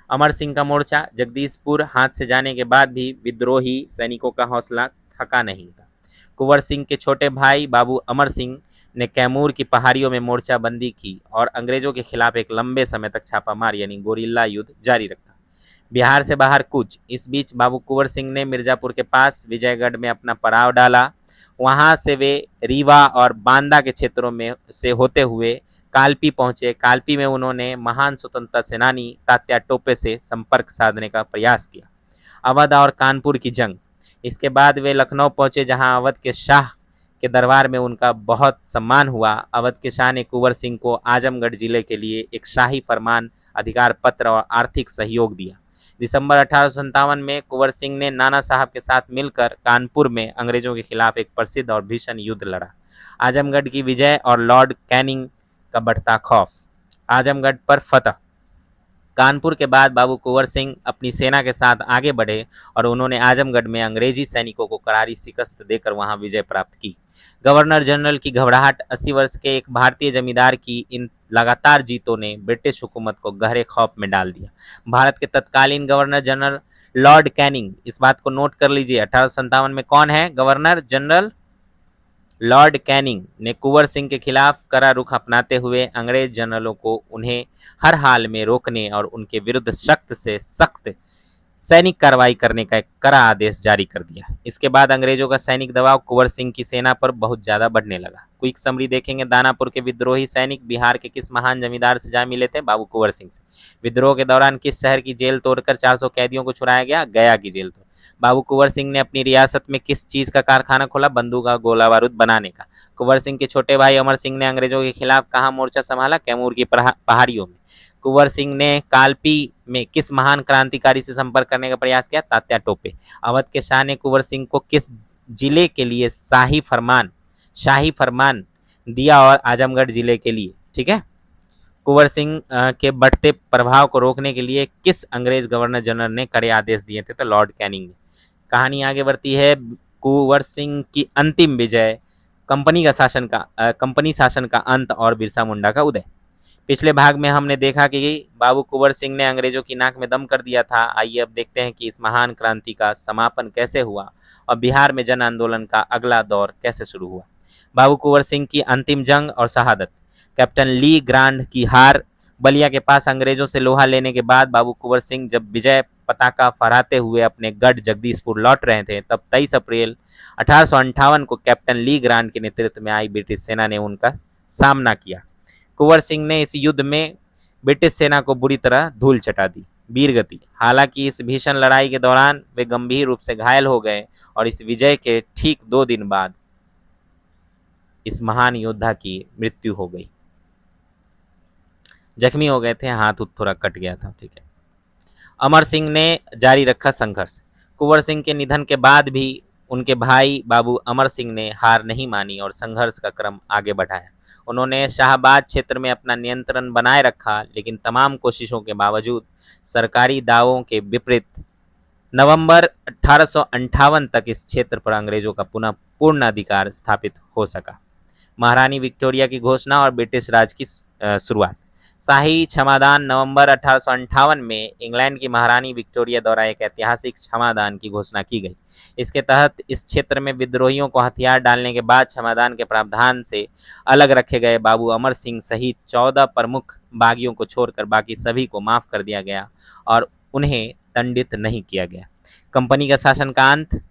अमर सिंह का मोर्चा। जगदीशपुर हाथ से जाने के बाद भी विद्रोही सैनिकों का हौसला थका नहीं था। कुंवर सिंह के छोटे भाई बाबू अमर सिंह ने कैमूर की पहाड़ियों में मोर्चाबंदी की और अंग्रेजों के खिलाफ एक लंबे समय तक छापामार यानी गोरिल्ला युद्ध जारी रखा। बिहार से बाहर कूच। इस बीच बाबू कुंवर सिंह ने मिर्जापुर के पास विजयगढ़ में अपना पड़ाव डाला। वहां से वे रीवा और बांदा के क्षेत्रों में से होते हुए कालपी पहुंचे। कालपी में उन्होंने महान स्वतंत्रता सेनानी तात्या टोपे से संपर्क साधने का प्रयास किया। अवध और कानपुर की जंग। इसके बाद वे लखनऊ पहुंचे, जहां अवध के शाह के दरबार में उनका बहुत सम्मान हुआ। अवध के शाह ने कुंवर सिंह को आजमगढ़ जिले के लिए एक शाही फरमान, अधिकार पत्र और आर्थिक सहयोग दिया। दिसंबर 1857 में कुंवर सिंह ने नाना साहब के साथ मिलकर कानपुर में अंग्रेजों के खिलाफ एक प्रसिद्ध और भीषण युद्ध लड़ा। आजमगढ़ की विजय और लॉर्ड कैनिंग का बढ़ता खौफ। आजमगढ़ पर फतह। कानपुर के बाद बाबू कुंवर सिंह अपनी सेना के साथ आगे बढ़े और उन्होंने आजमगढ़ में अंग्रेजी सैनिकों को करारी शिकस्त देकर वहां विजय प्राप्त की। गवर्नर जनरल की घबराहट। 80 वर्ष के एक भारतीय जमींदार की इन लगातार जीतों ने ब्रिटिश हुकूमत को गहरे खौफ में डाल दिया। भारत के तत्कालीन गवर्नर जनरल लॉर्ड कैनिंग, इस बात को नोट कर लीजिए, 1857 में कौन है गवर्नर जनरल? लॉर्ड कैनिंग ने कुंवर सिंह के खिलाफ कड़ा रुख अपनाते हुए अंग्रेज जनरलों को उन्हें हर हाल में रोकने और उनके विरुद्ध सख्त से सख्त सैनिक कार्रवाई करने का एक कड़ा आदेश जारी कर दिया। इसके बाद अंग्रेजों का सैनिक दबाव कुंवर सिंह की सेना पर बहुत ज्यादा बढ़ने लगा। क्विक समरी देखेंगे। दानापुर के विद्रोही सैनिक बिहार के किस महान जमींदार से जा मिले थे? बाबू कुंवर सिंह से। विद्रोह के दौरान किस शहर की जेल तोड़कर 400 कैदियों को छुड़ाया गया? गया की जेल तोड़। बाबू कुंवर सिंह ने अपनी रियासत में किस चीज का कारखाना खोला? बंदूक और गोला बारूद बनाने का। कुंवर सिंह के छोटे भाई अमर सिंह ने अंग्रेजों के खिलाफ कहाँ मोर्चा संभाला? कैमूर की पहाड़ियों में। कुंवर सिंह ने कालपी में किस महान क्रांतिकारी से संपर्क करने का प्रयास किया? तात्या टोपे। अवध के शाह ने कुंवर सिंह को किस जिले के लिए शाही फरमान दिया और आजमगढ़ जिले के लिए? ठीक है। कुंवर सिंह के बढ़ते प्रभाव को रोकने के लिए किस अंग्रेज गवर्नर जनरल ने कड़े आदेश दिए थे? तो लॉर्ड कैनिंग ने। कहानी आगे बढ़ती है। कुंवर सिंह की अंतिम विजय, कंपनी शासन का अंत और बिरसा मुंडा का उदय। पिछले भाग में हमने देखा कि बाबू कुंवर सिंह ने अंग्रेजों की नाक में दम कर दिया था। आइए अब देखते हैं कि इस महान क्रांति का समापन कैसे हुआ और बिहार में जन आंदोलन का अगला दौर कैसे शुरू हुआ। बाबू कुंवर सिंह की अंतिम जंग और शहादत। कैप्टन ली ग्रांड की हार। बलिया के पास अंग्रेजों से लोहा लेने के बाद बाबू कुंवर सिंह जब विजय पताका फहराते हुए अपने गढ़ जगदीशपुर लौट रहे थे, तब 23 अप्रैल 1858 को कैप्टन ली ग्रांड के नेतृत्व में आई ब्रिटिश सेना ने उनका सामना किया। कुंवर सिंह ने इस युद्ध में ब्रिटिश सेना को बुरी तरह धूल चटा दी। वीरगति। हालांकि इस भीषण लड़ाई के दौरान वे गंभीर रूप से घायल हो गए और इस विजय के ठीक 2 दिन बाद इस महान योद्धा की मृत्यु हो गई। जख्मी हो गए थे, हाथ थोड़ा कट गया था। ठीक है। अमर सिंह ने जारी रखा संघर्ष। कुंवर सिंह के निधन के बाद भी उनके भाई बाबू अमर सिंह ने हार नहीं मानी और संघर्ष का क्रम आगे बढ़ाया। उन्होंने शाहबाद क्षेत्र में अपना नियंत्रण बनाए रखा, लेकिन तमाम कोशिशों के बावजूद सरकारी दावों के विपरीत नवंबर 1858 तक इस क्षेत्र पर अंग्रेजों का पुनः पूर्ण अधिकार स्थापित हो सका। महारानी विक्टोरिया की घोषणा और ब्रिटिश राज की शुरुआत। शाही क्षमादान। नवंबर 1858 में इंग्लैंड की महारानी विक्टोरिया द्वारा एक ऐतिहासिक क्षमादान की घोषणा की गई। इसके तहत इस क्षेत्र में विद्रोहियों को हथियार डालने के बाद क्षमादान के प्रावधान से अलग रखे गए बाबू अमर सिंह सहित 14 प्रमुख बागियों को छोड़कर बाकी सभी को माफ कर दिया गया और उन्हें दंडित नहीं किया गया। कंपनी का शासन का अंत।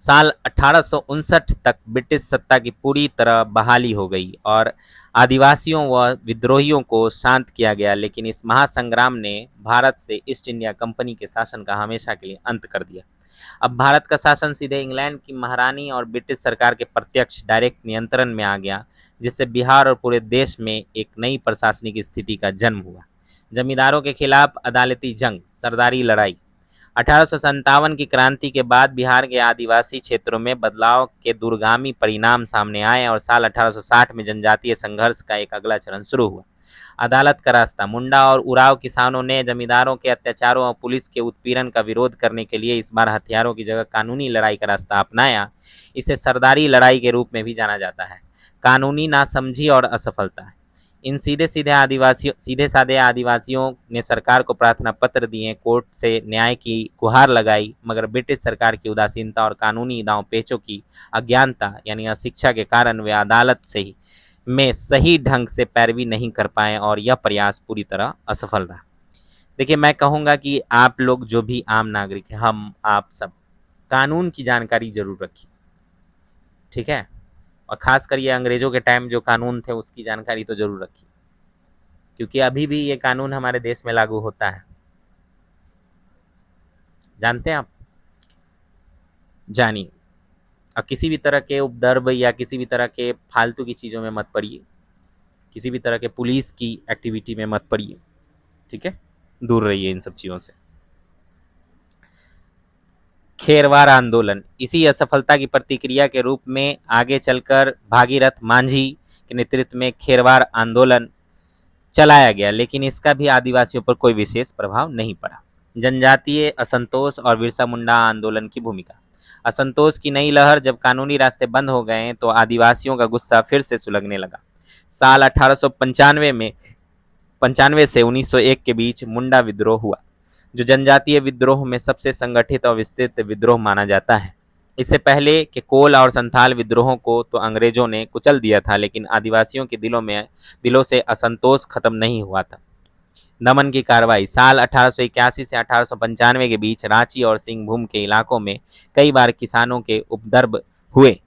साल 1859 तक ब्रिटिश सत्ता की पूरी तरह बहाली हो गई और आदिवासियों व विद्रोहियों को शांत किया गया, लेकिन इस महासंग्राम ने भारत से ईस्ट इंडिया कंपनी के शासन का हमेशा के लिए अंत कर दिया। अब भारत का शासन सीधे इंग्लैंड की महारानी और ब्रिटिश सरकार के प्रत्यक्ष डायरेक्ट नियंत्रण में आ गया, जिससे बिहार और पूरे देश में एक नई प्रशासनिक स्थिति का जन्म हुआ। जमींदारों के खिलाफ अदालती जंग। सरदारी लड़ाई। 1857 की क्रांति के बाद बिहार के आदिवासी क्षेत्रों में बदलाव के दूरगामी परिणाम सामने आए और साल 1860 में जनजातीय संघर्ष का एक अगला चरण शुरू हुआ। अदालत का रास्ता। मुंडा और उराव किसानों ने जमींदारों के अत्याचारों और पुलिस के उत्पीड़न का विरोध करने के लिए इस बार हथियारों की जगह कानूनी लड़ाई का रास्ता अपनाया। इसे सरदारी लड़ाई के रूप में भी जाना जाता है। कानूनी नासमझी और असफलता। इन सीधे साधे आदिवासियों ने सरकार को प्रार्थना पत्र दिए, कोर्ट से न्याय की गुहार लगाई, मगर ब्रिटिश सरकार की उदासीनता और कानूनी दांव पेचों की अज्ञानता यानी अशिक्षा के कारण वे अदालत में सही ढंग से पैरवी नहीं कर पाए और यह प्रयास पूरी तरह असफल रहा। देखिए, मैं कहूँगा कि आप लोग जो भी आम नागरिक हैं, हम आप सब कानून की जानकारी जरूर रखिए। ठीक है। और खासकर ये अंग्रेजों के टाइम जो कानून थे उसकी जानकारी तो जरूर रखिए, क्योंकि अभी भी ये कानून हमारे देश में लागू होता है। जानते हैं आप? जानिए। और किसी भी तरह के उपद्रव या किसी भी तरह के फालतू की चीज़ों में मत पड़िए, किसी भी तरह के पुलिस की एक्टिविटी में मत पड़िए। ठीक है, दूर रहिए इन सब चीज़ों से। खेरवार आंदोलन। इसी असफलता की प्रतिक्रिया के रूप में आगे चलकर भागीरथ मांझी के नेतृत्व में खेरवार आंदोलन चलाया गया, लेकिन इसका भी आदिवासियों पर कोई विशेष प्रभाव नहीं पड़ा। जनजातीय असंतोष और बिरसा मुंडा आंदोलन की भूमिका। असंतोष की नई लहर। जब कानूनी रास्ते बंद हो गए तो आदिवासियों का गुस्सा फिर से सुलगने लगा। साल 1895 से 1901 के बीच मुंडा विद्रोह हुआ, जो जनजातीय विद्रोह में सबसे संगठित और विस्तृत विद्रोह माना जाता है। इससे पहले के कोल और संथाल विद्रोहों को तो अंग्रेजों ने कुचल दिया था, लेकिन आदिवासियों के दिलों से असंतोष खत्म नहीं हुआ था। दमन की कार्रवाई। साल 1881 से 1895 के बीच रांची और सिंहभूम के इलाकों में कई बार किसानों के उपद्रव हुए।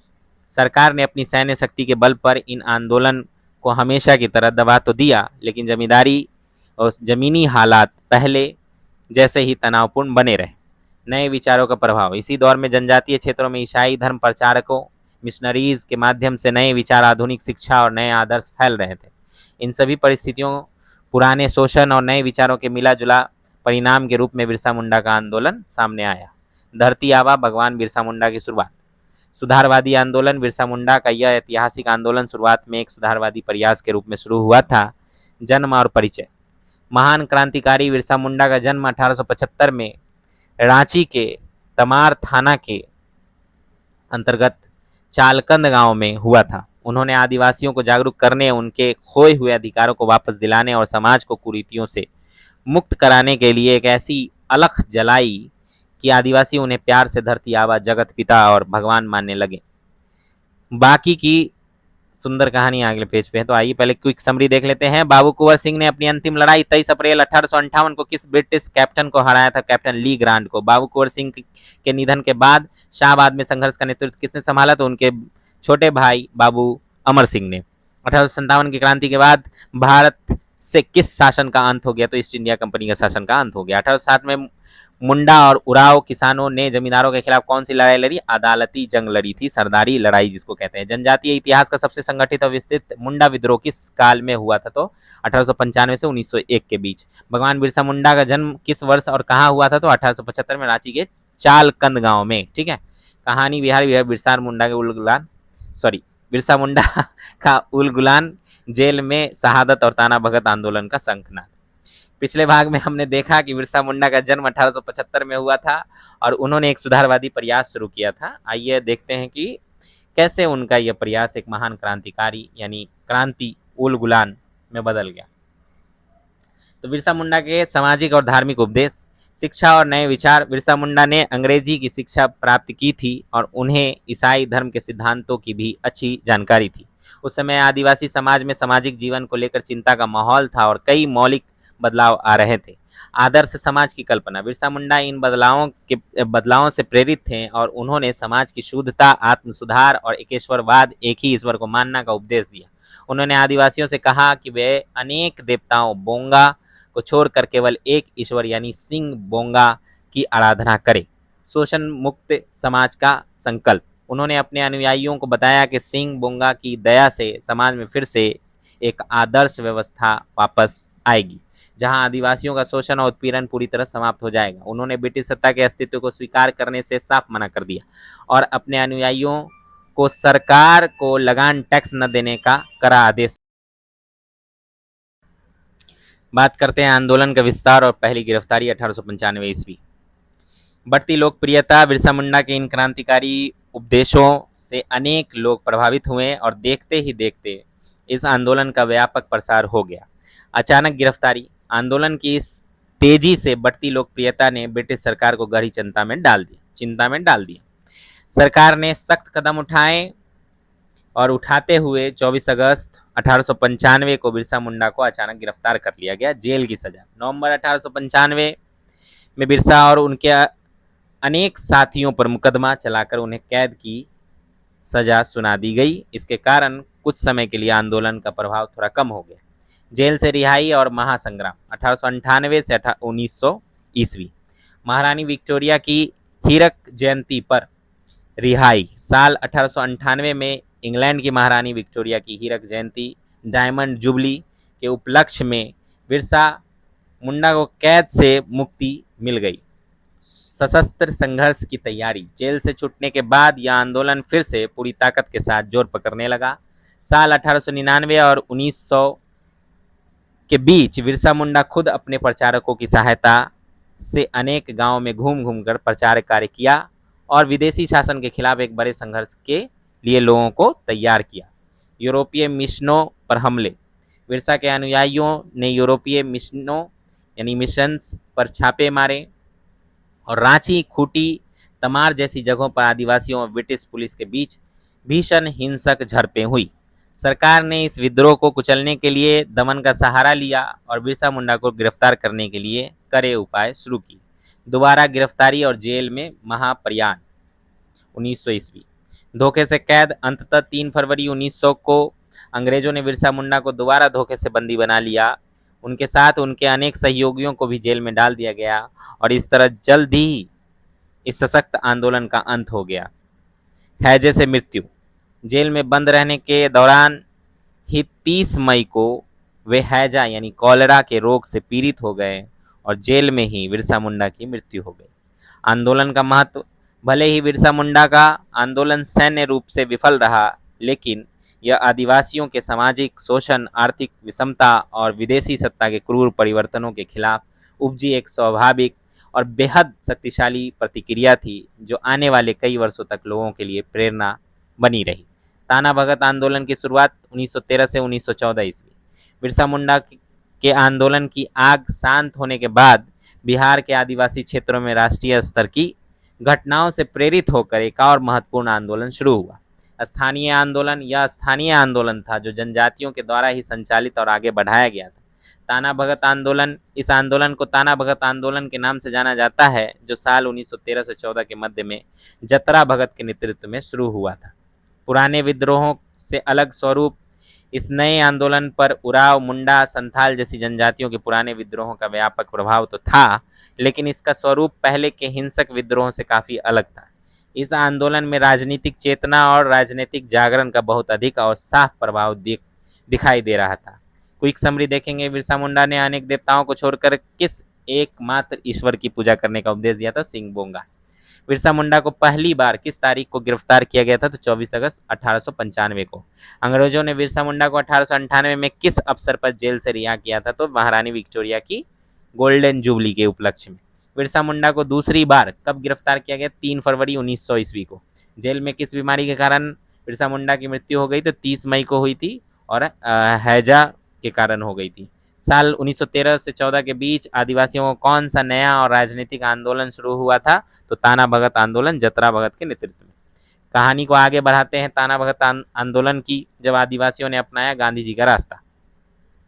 सरकार ने अपनी सैन्य शक्ति के बल पर इन आंदोलन को हमेशा की तरह दबा तो दिया, लेकिन जमींदारी और जमीनी हालात पहले जैसे ही तनावपूर्ण बने रहे। नए विचारों का प्रभाव। इसी दौर में जनजातीय क्षेत्रों में ईसाई धर्म प्रचारकों मिशनरीज के माध्यम से नए विचार, आधुनिक शिक्षा और नए आदर्श फैल रहे थे। इन सभी परिस्थितियों, पुराने शोषण और नए विचारों के मिला जुला परिणाम के रूप में बिरसा मुंडा का आंदोलन सामने आया। धरती आबा भगवान बिरसा मुंडा की शुरुआत। सुधारवादी आंदोलन। बिरसा मुंडा का यह ऐतिहासिक आंदोलन शुरुआत में एक सुधारवादी प्रयास के रूप में शुरू हुआ था। जन्म और परिचय। महान क्रांतिकारी बिरसा मुंडा का जन्म 1875 में रांची के तमार थाना के अंतर्गत चालकंद गांव में हुआ था। उन्होंने आदिवासियों को जागरूक करने, उनके खोए हुए अधिकारों को वापस दिलाने और समाज को कुरीतियों से मुक्त कराने के लिए एक ऐसी अलख जलाई कि आदिवासी उन्हें प्यार से धरती आबा, जगत पिता और भगवान मानने लगे। बाकी की सुंदर कहानी अगले पेज पे है, तो आइए पहले क्विक समरी देख लेते हैं। बाबू कुंवर सिंह ने अपनी अंतिम लड़ाई 23 अप्रैल 1858 को किस ब्रिटिश कैप्टन को हराया था? कैप्टन ली ग्रांट को। बाबू कुंवर सिंह के निधन के बाद शाहबाद में संघर्ष का नेतृत्व किसने संभाला? तो उनके छोटे भाई बाबू अमर सिंह ने। 1857 की क्रांति के बाद भारत से किस शासन का अंत हो गया? तो ईस्ट इंडिया कंपनी का शासन का अंत हो गया। 1807 में मुंडा और उराव किसानों ने जमींदारों के खिलाफ कौन सी लड़ाई लड़ी? अदालती जंग लड़ी थी, सरदारी लड़ाई जिसको कहते हैं। जनजातीय इतिहास का सबसे संगठित और विस्तृत मुंडा विद्रोह किस काल में हुआ था? तो 1895 से 1901 के बीच। भगवान बिरसा मुंडा का जन्म किस वर्ष और कहाँ हुआ था? तो 1875 में रांची के चालकंद गांव में। ठीक है। कहानी बिहार बिरसा मुंडा के उलगुलान बिरसा मुंडा का उलगुलान, जेल में शहादत और ताना भगत आंदोलन का शंखनाद। पिछले भाग में हमने देखा कि बिरसा मुंडा का जन्म 1875 में हुआ था और उन्होंने एक सुधारवादी प्रयास शुरू किया था। आइए देखते हैं कि कैसे उनका यह प्रयास एक महान क्रांतिकारी यानी क्रांति उल गुलान में बदल गया। तो बिरसा मुंडा के सामाजिक और धार्मिक उपदेश, शिक्षा और नए विचार। बिरसा मुंडा ने अंग्रेजी की शिक्षा प्राप्त की थी और उन्हें ईसाई धर्म के सिद्धांतों की भी अच्छी जानकारी थी। उस समय आदिवासी समाज में सामाजिक जीवन को लेकर चिंता का माहौल था और कई मौलिक बदलाव आ रहे थे। आदर्श समाज की कल्पना। बिरसा मुंडा इन बदलावों से प्रेरित थे और उन्होंने समाज की शुद्धता, आत्म सुधार और एकेश्वरवाद, एक ही ईश्वर को मानना का उपदेश दिया। उन्होंने आदिवासियों से कहा कि वे अनेक देवताओं बोंगा को छोड़कर केवल एक ईश्वर यानी सिंह बोंगा की आराधना करें। शोषण मुक्त समाज का संकल्प। उन्होंने अपने अनुयायियों को बताया कि सिंह बोंगा की दया से समाज में फिर से एक आदर्श व्यवस्था वापस आएगी, जहां आदिवासियों का शोषण और उत्पीड़न पूरी तरह समाप्त हो जाएगा। उन्होंने ब्रिटिश सत्ता के अस्तित्व को स्वीकार करने से साफ मना कर दिया और अपने अनुयायियों को सरकार को लगान टैक्स न देने का कड़ा आदेश। बात करते हैं आंदोलन का विस्तार और पहली गिरफ्तारी 1895 ईस्वी। बढ़ती लोकप्रियता। बिरसा मुंडा के इन क्रांतिकारी उपदेशों से अनेक लोग प्रभावित हुए और देखते ही देखते इस आंदोलन का व्यापक प्रसार हो गया। अचानक गिरफ्तारी। आंदोलन की इस तेजी से बढ़ती लोकप्रियता ने ब्रिटिश सरकार को गहरी चिंता में डाल दिया। सरकार ने सख्त कदम उठाए और उठाते हुए 24 अगस्त 1895 को बिरसा मुंडा को अचानक गिरफ्तार कर लिया गया, जेल की सजा। नवंबर 1895 में बिरसा और उनके अनेक साथियों पर मुकदमा चलाकर उन्हें कैद की सजा सुना दी गई। इसके कारण कुछ समय के लिए आंदोलन का प्रभाव थोड़ा कम हो गया। जेल से रिहाई और महासंग्राम 1898 से 1900 ईस्वी। महारानी विक्टोरिया की हीरक जयंती पर रिहाई। साल 1898 में इंग्लैंड की महारानी विक्टोरिया की हीरक जयंती डायमंड जुबली के उपलक्ष्य में बिरसा मुंडा को कैद से मुक्ति मिल गई। सशस्त्र संघर्ष की तैयारी। जेल से छूटने के बाद यह आंदोलन फिर से पूरी ताकत के साथ जोर पकड़ने लगा। साल 1899 और 1900 के बीच बिरसा मुंडा खुद अपने प्रचारकों की सहायता से अनेक गांवों में घूम घूम कर प्रचार कार्य किया और विदेशी शासन के खिलाफ एक बड़े संघर्ष के लिए लोगों को तैयार किया। यूरोपीय मिशनों पर हमले। बिरसा के अनुयायियों ने यूरोपीय मिशनों यानी मिशंस पर छापे मारे और रांची, खूंटी, तमार जैसी जगहों पर आदिवासियों और ब्रिटिश पुलिस के बीच भीषण हिंसक झड़पें हुई। सरकार ने इस विद्रोह को कुचलने के लिए दमन का सहारा लिया और बिरसा मुंडा को गिरफ्तार करने के लिए कड़े उपाय शुरू किए। दोबारा गिरफ्तारी और जेल में महाप्रयाण 1900 ईस्वी। धोखे से कैद। अंततः 3 फरवरी 1900 को अंग्रेजों ने बिरसा मुंडा को दोबारा धोखे से बंदी बना लिया। उनके साथ उनके अनेक सहयोगियों को भी जेल में डाल दिया गया और इस तरह जल्द ही इस सशक्त आंदोलन का अंत हो गया। हैजे से मृत्यु। जेल में बंद रहने के दौरान ही 30 मई को वे हैजा यानी कॉलेरा के रोग से पीड़ित हो गए और जेल में ही बिरसा मुंडा की मृत्यु हो गई। आंदोलन का महत्व। भले ही बिरसा मुंडा का आंदोलन सैन्य रूप से विफल रहा, लेकिन यह आदिवासियों के सामाजिक शोषण, आर्थिक विषमता और विदेशी सत्ता के क्रूर परिवर्तनों के खिलाफ उपजी एक स्वाभाविक और बेहद शक्तिशाली प्रतिक्रिया थी, जो आने वाले कई वर्षों तक लोगों के लिए प्रेरणा बनी रही। ताना भगत आंदोलन की शुरुआत 1913 से 1914 ईस्वी। बिरसा मुंडा के आंदोलन की आग शांत होने के बाद बिहार के आदिवासी क्षेत्रों में राष्ट्रीय स्तर की घटनाओं से प्रेरित होकर एक और महत्वपूर्ण आंदोलन शुरू हुआ। स्थानीय आंदोलन यह स्थानीय आंदोलन था जो जनजातियों के द्वारा ही संचालित और आगे बढ़ाया गया था। ताना भगत आंदोलन, इस आंदोलन को ताना भगत आंदोलन के नाम से जाना जाता है, जो साल 1913 से 14 के मध्य में जतरा भगत के नेतृत्व में शुरू हुआ था। पुराने विद्रोहों से अलग स्वरूप इस नए आंदोलन पर उराव, मुंडा, संथाल जैसी जनजातियों के पुराने विद्रोहों का व्यापक प्रभाव तो था, लेकिन इसका स्वरूप पहले के हिंसक विद्रोहों से काफ़ी अलग था। इस आंदोलन में राजनीतिक चेतना और राजनीतिक जागरण का बहुत अधिक और साफ प्रभाव दिखाई दे रहा था। क्विक समरी देखेंगे, बिरसा मुंडा ने अनेक देवताओं को छोड़कर किस एकमात्र ईश्वर की पूजा करने का उपदेश दिया था? सिंगबोंगा। बिरसा मुंडा को पहली बार किस तारीख को गिरफ्तार किया गया था? तो 24 अगस्त 1895 को। अंग्रेजों ने बिरसा मुंडा को 1898 में किस अवसर पर जेल से रिहा किया था? तो महारानी विक्टोरिया की गोल्डन जुबली के उपलक्ष्य में। बिरसा मुंडा को दूसरी बार कब गिरफ्तार किया गया? 3 फरवरी 1900 ईस्वी को। जेल में किस बीमारी के कारण बिरसा मुंडा की मृत्यु हो गई? तो 30 मई को हुई थी और हैजा के कारण हो गई थी। साल 1913 से 14 के बीच आदिवासियों को कौन सा नया और राजनीतिक आंदोलन शुरू हुआ था? तो ताना भगत आंदोलन, जतरा भगत के नेतृत्व में। कहानी को आगे बढ़ाते हैं ताना भगत आंदोलन की, जब आदिवासियों ने अपनाया गांधी जी का रास्ता।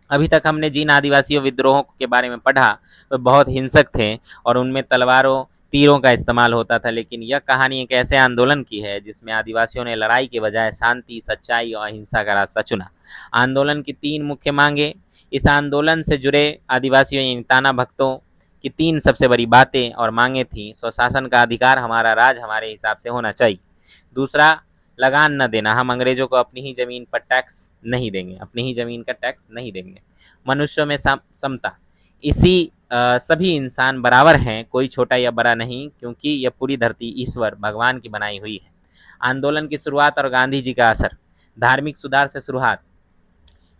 अभी तक हमने जिन आदिवासियों विद्रोहों के बारे में पढ़ा वे बहुत हिंसक थे और उनमें तलवारों, तीरों का इस्तेमाल होता था, लेकिन यह कहानी एक ऐसे आंदोलन की है जिसमें आदिवासियों ने लड़ाई के बजाय शांति, सच्चाई और अहिंसा का रास्ता चुना। आंदोलन की 3 मुख्य मांगे। इस आंदोलन से जुड़े आदिवासियों यानी ताना भक्तों की 3 सबसे बड़ी बातें और मांगे थीं। स्वशासन का अधिकार, हमारा राज हमारे हिसाब से होना चाहिए। दूसरा, लगान न देना, हम अंग्रेजों को अपनी ही ज़मीन पर टैक्स नहीं देंगे, अपनी ही ज़मीन का टैक्स नहीं देंगे। मनुष्यों में समता, इसी सभी इंसान बराबर हैं, कोई छोटा या बड़ा नहीं, क्योंकि यह पूरी धरती ईश्वर भगवान की बनाई हुई है। आंदोलन की शुरुआत और गांधी जी का असर। धार्मिक सुधार से शुरुआत।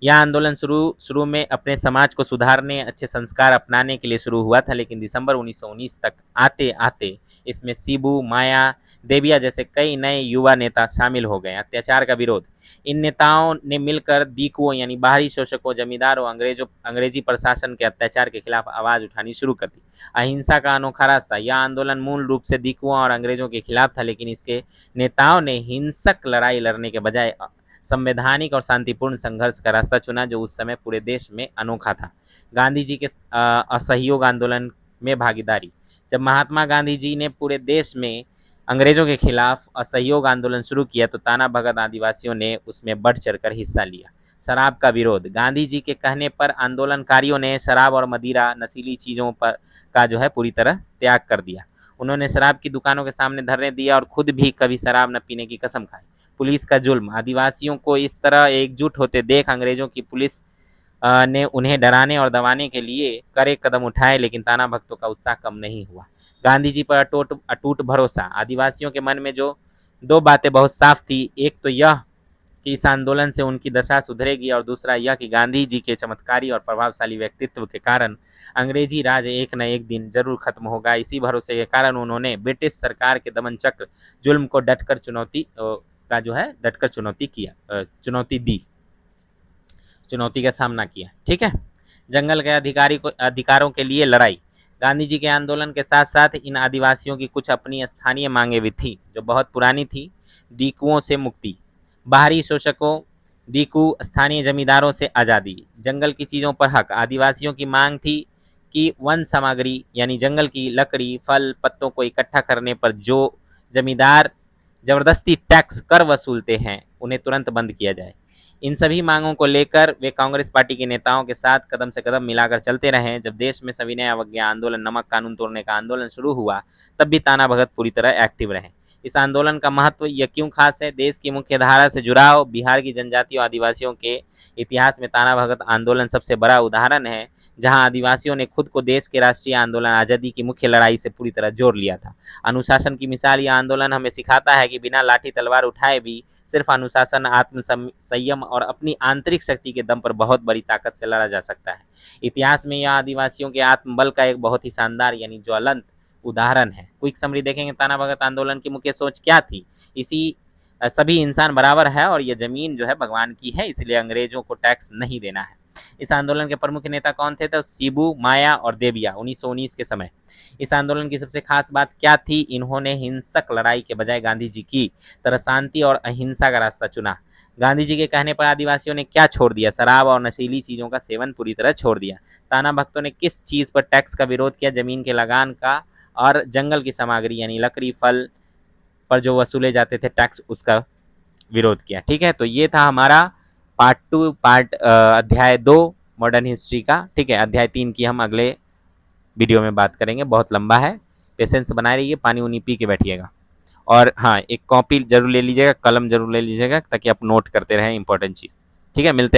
यह आंदोलन शुरू में अपने समाज को सुधारने, अच्छे संस्कार अपनाने के लिए शुरू हुआ था, लेकिन दिसंबर 1919 तक आते आते इसमें शिबू, माया, देविया जैसे कई नए युवा नेता शामिल हो गए। अत्याचार का विरोध। इन नेताओं ने मिलकर दीकुओं यानी बाहरी शोषकों, जमींदारों, अंग्रेजी प्रशासन के अत्याचार के खिलाफ आवाज़ उठानी शुरू कर दी। अहिंसा का अनोखा रास्ता। यह आंदोलन मूल रूप से दीकुओं और अंग्रेजों के खिलाफ था, लेकिन इसके नेताओं ने हिंसक लड़ाई लड़ने के बजाय संवैधानिक और शांतिपूर्ण संघर्ष का रास्ता चुना, जो उस समय पूरे देश में अनोखा था। गांधी जी के असहयोग आंदोलन में भागीदारी। जब महात्मा गांधी जी ने पूरे देश में अंग्रेजों के खिलाफ असहयोग आंदोलन शुरू किया तो ताना भगत आदिवासियों ने उसमें बढ़ चढ़कर हिस्सा लिया। शराब का विरोध। गांधी जी के कहने पर आंदोलनकारियों ने शराब और मदिरा, नशीली चीज़ों पर का जो है पूरी तरह त्याग कर दिया। उन्होंने शराब की दुकानों के सामने धरने दिया और खुद भी कभी शराब न पीने की कसम खाई। पुलिस का जुल्म। आदिवासियों को इस तरह एकजुट होते देख अंग्रेजों की पुलिस ने उन्हें डराने और दबाने के लिए कड़े कदम उठाए, लेकिन ताना भक्तों का उत्साह कम नहीं हुआ। गांधी जी पर अटूट भरोसा। आदिवासियों के मन में जो 2 बातें बहुत साफ थी, एक तो यह कि इस आंदोलन से उनकी दशा सुधरेगी और दूसरा यह कि गांधी जी के चमत्कारी और प्रभावशाली व्यक्तित्व के कारण अंग्रेजी राज एक न एक दिन जरूर खत्म होगा। इसी भरोसे के कारण उन्होंने ब्रिटिश सरकार के दमन चक्र, जुल्म को डटकर चुनौती का सामना किया। ठीक है। जंगल के अधिकारों के लिए लड़ाई। गांधी जी के आंदोलन के साथ साथ इन आदिवासियों की कुछ अपनी स्थानीय मांगें भी थी जो बहुत पुरानी थी। डीकुओं से मुक्ति, बाहरी शोषकों, दीकू, स्थानीय जमींदारों से आज़ादी, जंगल की चीज़ों पर हक। आदिवासियों की मांग थी कि वन सामग्री यानी जंगल की लकड़ी, फल, पत्तों को इकट्ठा करने पर जो जमींदार जबरदस्ती टैक्स कर वसूलते हैं उन्हें तुरंत बंद किया जाए। इन सभी मांगों को लेकर वे कांग्रेस पार्टी के नेताओं के साथ कदम से कदम मिलाकर चलते रहे। जब देश में सविनय अवज्ञा आंदोलन, नमक कानून तोड़ने का आंदोलन शुरू हुआ, तब भी ताना भगत पूरी तरह एक्टिव रहे। इस आंदोलन का महत्व यह क्यों खास है? देश की मुख्य धारा से जुड़ाव। बिहार की जनजाति और आदिवासियों के इतिहास में ताना भगत आंदोलन सबसे बड़ा उदाहरण है, जहां आदिवासियों ने खुद को देश के राष्ट्रीय आंदोलन आज़ादी की मुख्य लड़ाई से पूरी तरह जोड़ लिया था। अनुशासन की मिसाल। यह आंदोलन हमें सिखाता है कि बिना लाठी तलवार उठाए भी सिर्फ अनुशासन, आत्म संयम और अपनी आंतरिक शक्ति के दम पर बहुत बड़ी ताकत से लड़ा जा सकता है। इतिहास में यह आदिवासियों के आत्मबल का एक बहुत ही शानदार यानी ज्वलंत उदाहरण है। क्विक समरी देखेंगे, ताना भगत आंदोलन की मुख्य सोच क्या थी? इसी सभी इंसान बराबर है और ये ज़मीन जो है भगवान की है, इसलिए अंग्रेज़ों को टैक्स नहीं देना है। इस आंदोलन के प्रमुख नेता कौन थे? तो शिबू, माया और देबिया 1919 के समय। इस आंदोलन की सबसे खास बात क्या थी? इन्होंने हिंसक लड़ाई के बजाय गांधी जी की तरह शांति और अहिंसा का रास्ता चुना। गांधी जी के कहने पर आदिवासियों ने क्या छोड़ दिया? शराब और नशीली चीज़ों का सेवन पूरी तरह छोड़ दिया। ताना भक्तों ने किस चीज़ पर टैक्स का विरोध किया? ज़मीन के लगान का और जंगल की सामग्री यानी लकड़ी, फल पर जो वसूले जाते थे टैक्स, उसका विरोध किया। ठीक है, तो ये था हमारा पार्ट अध्याय 2 मॉडर्न हिस्ट्री का। ठीक है, अध्याय 3 की हम अगले वीडियो में बात करेंगे, बहुत लंबा है। पेशेंस बनाए रहिए, पानी उनी पी के बैठिएगा। और हाँ, एक कॉपी जरूर ले लीजिएगा, कलम जरूर ले लीजिएगा, ताकि आप नोट करते रहें इंपॉर्टेंट चीज़। ठीक है, मिलते हैं।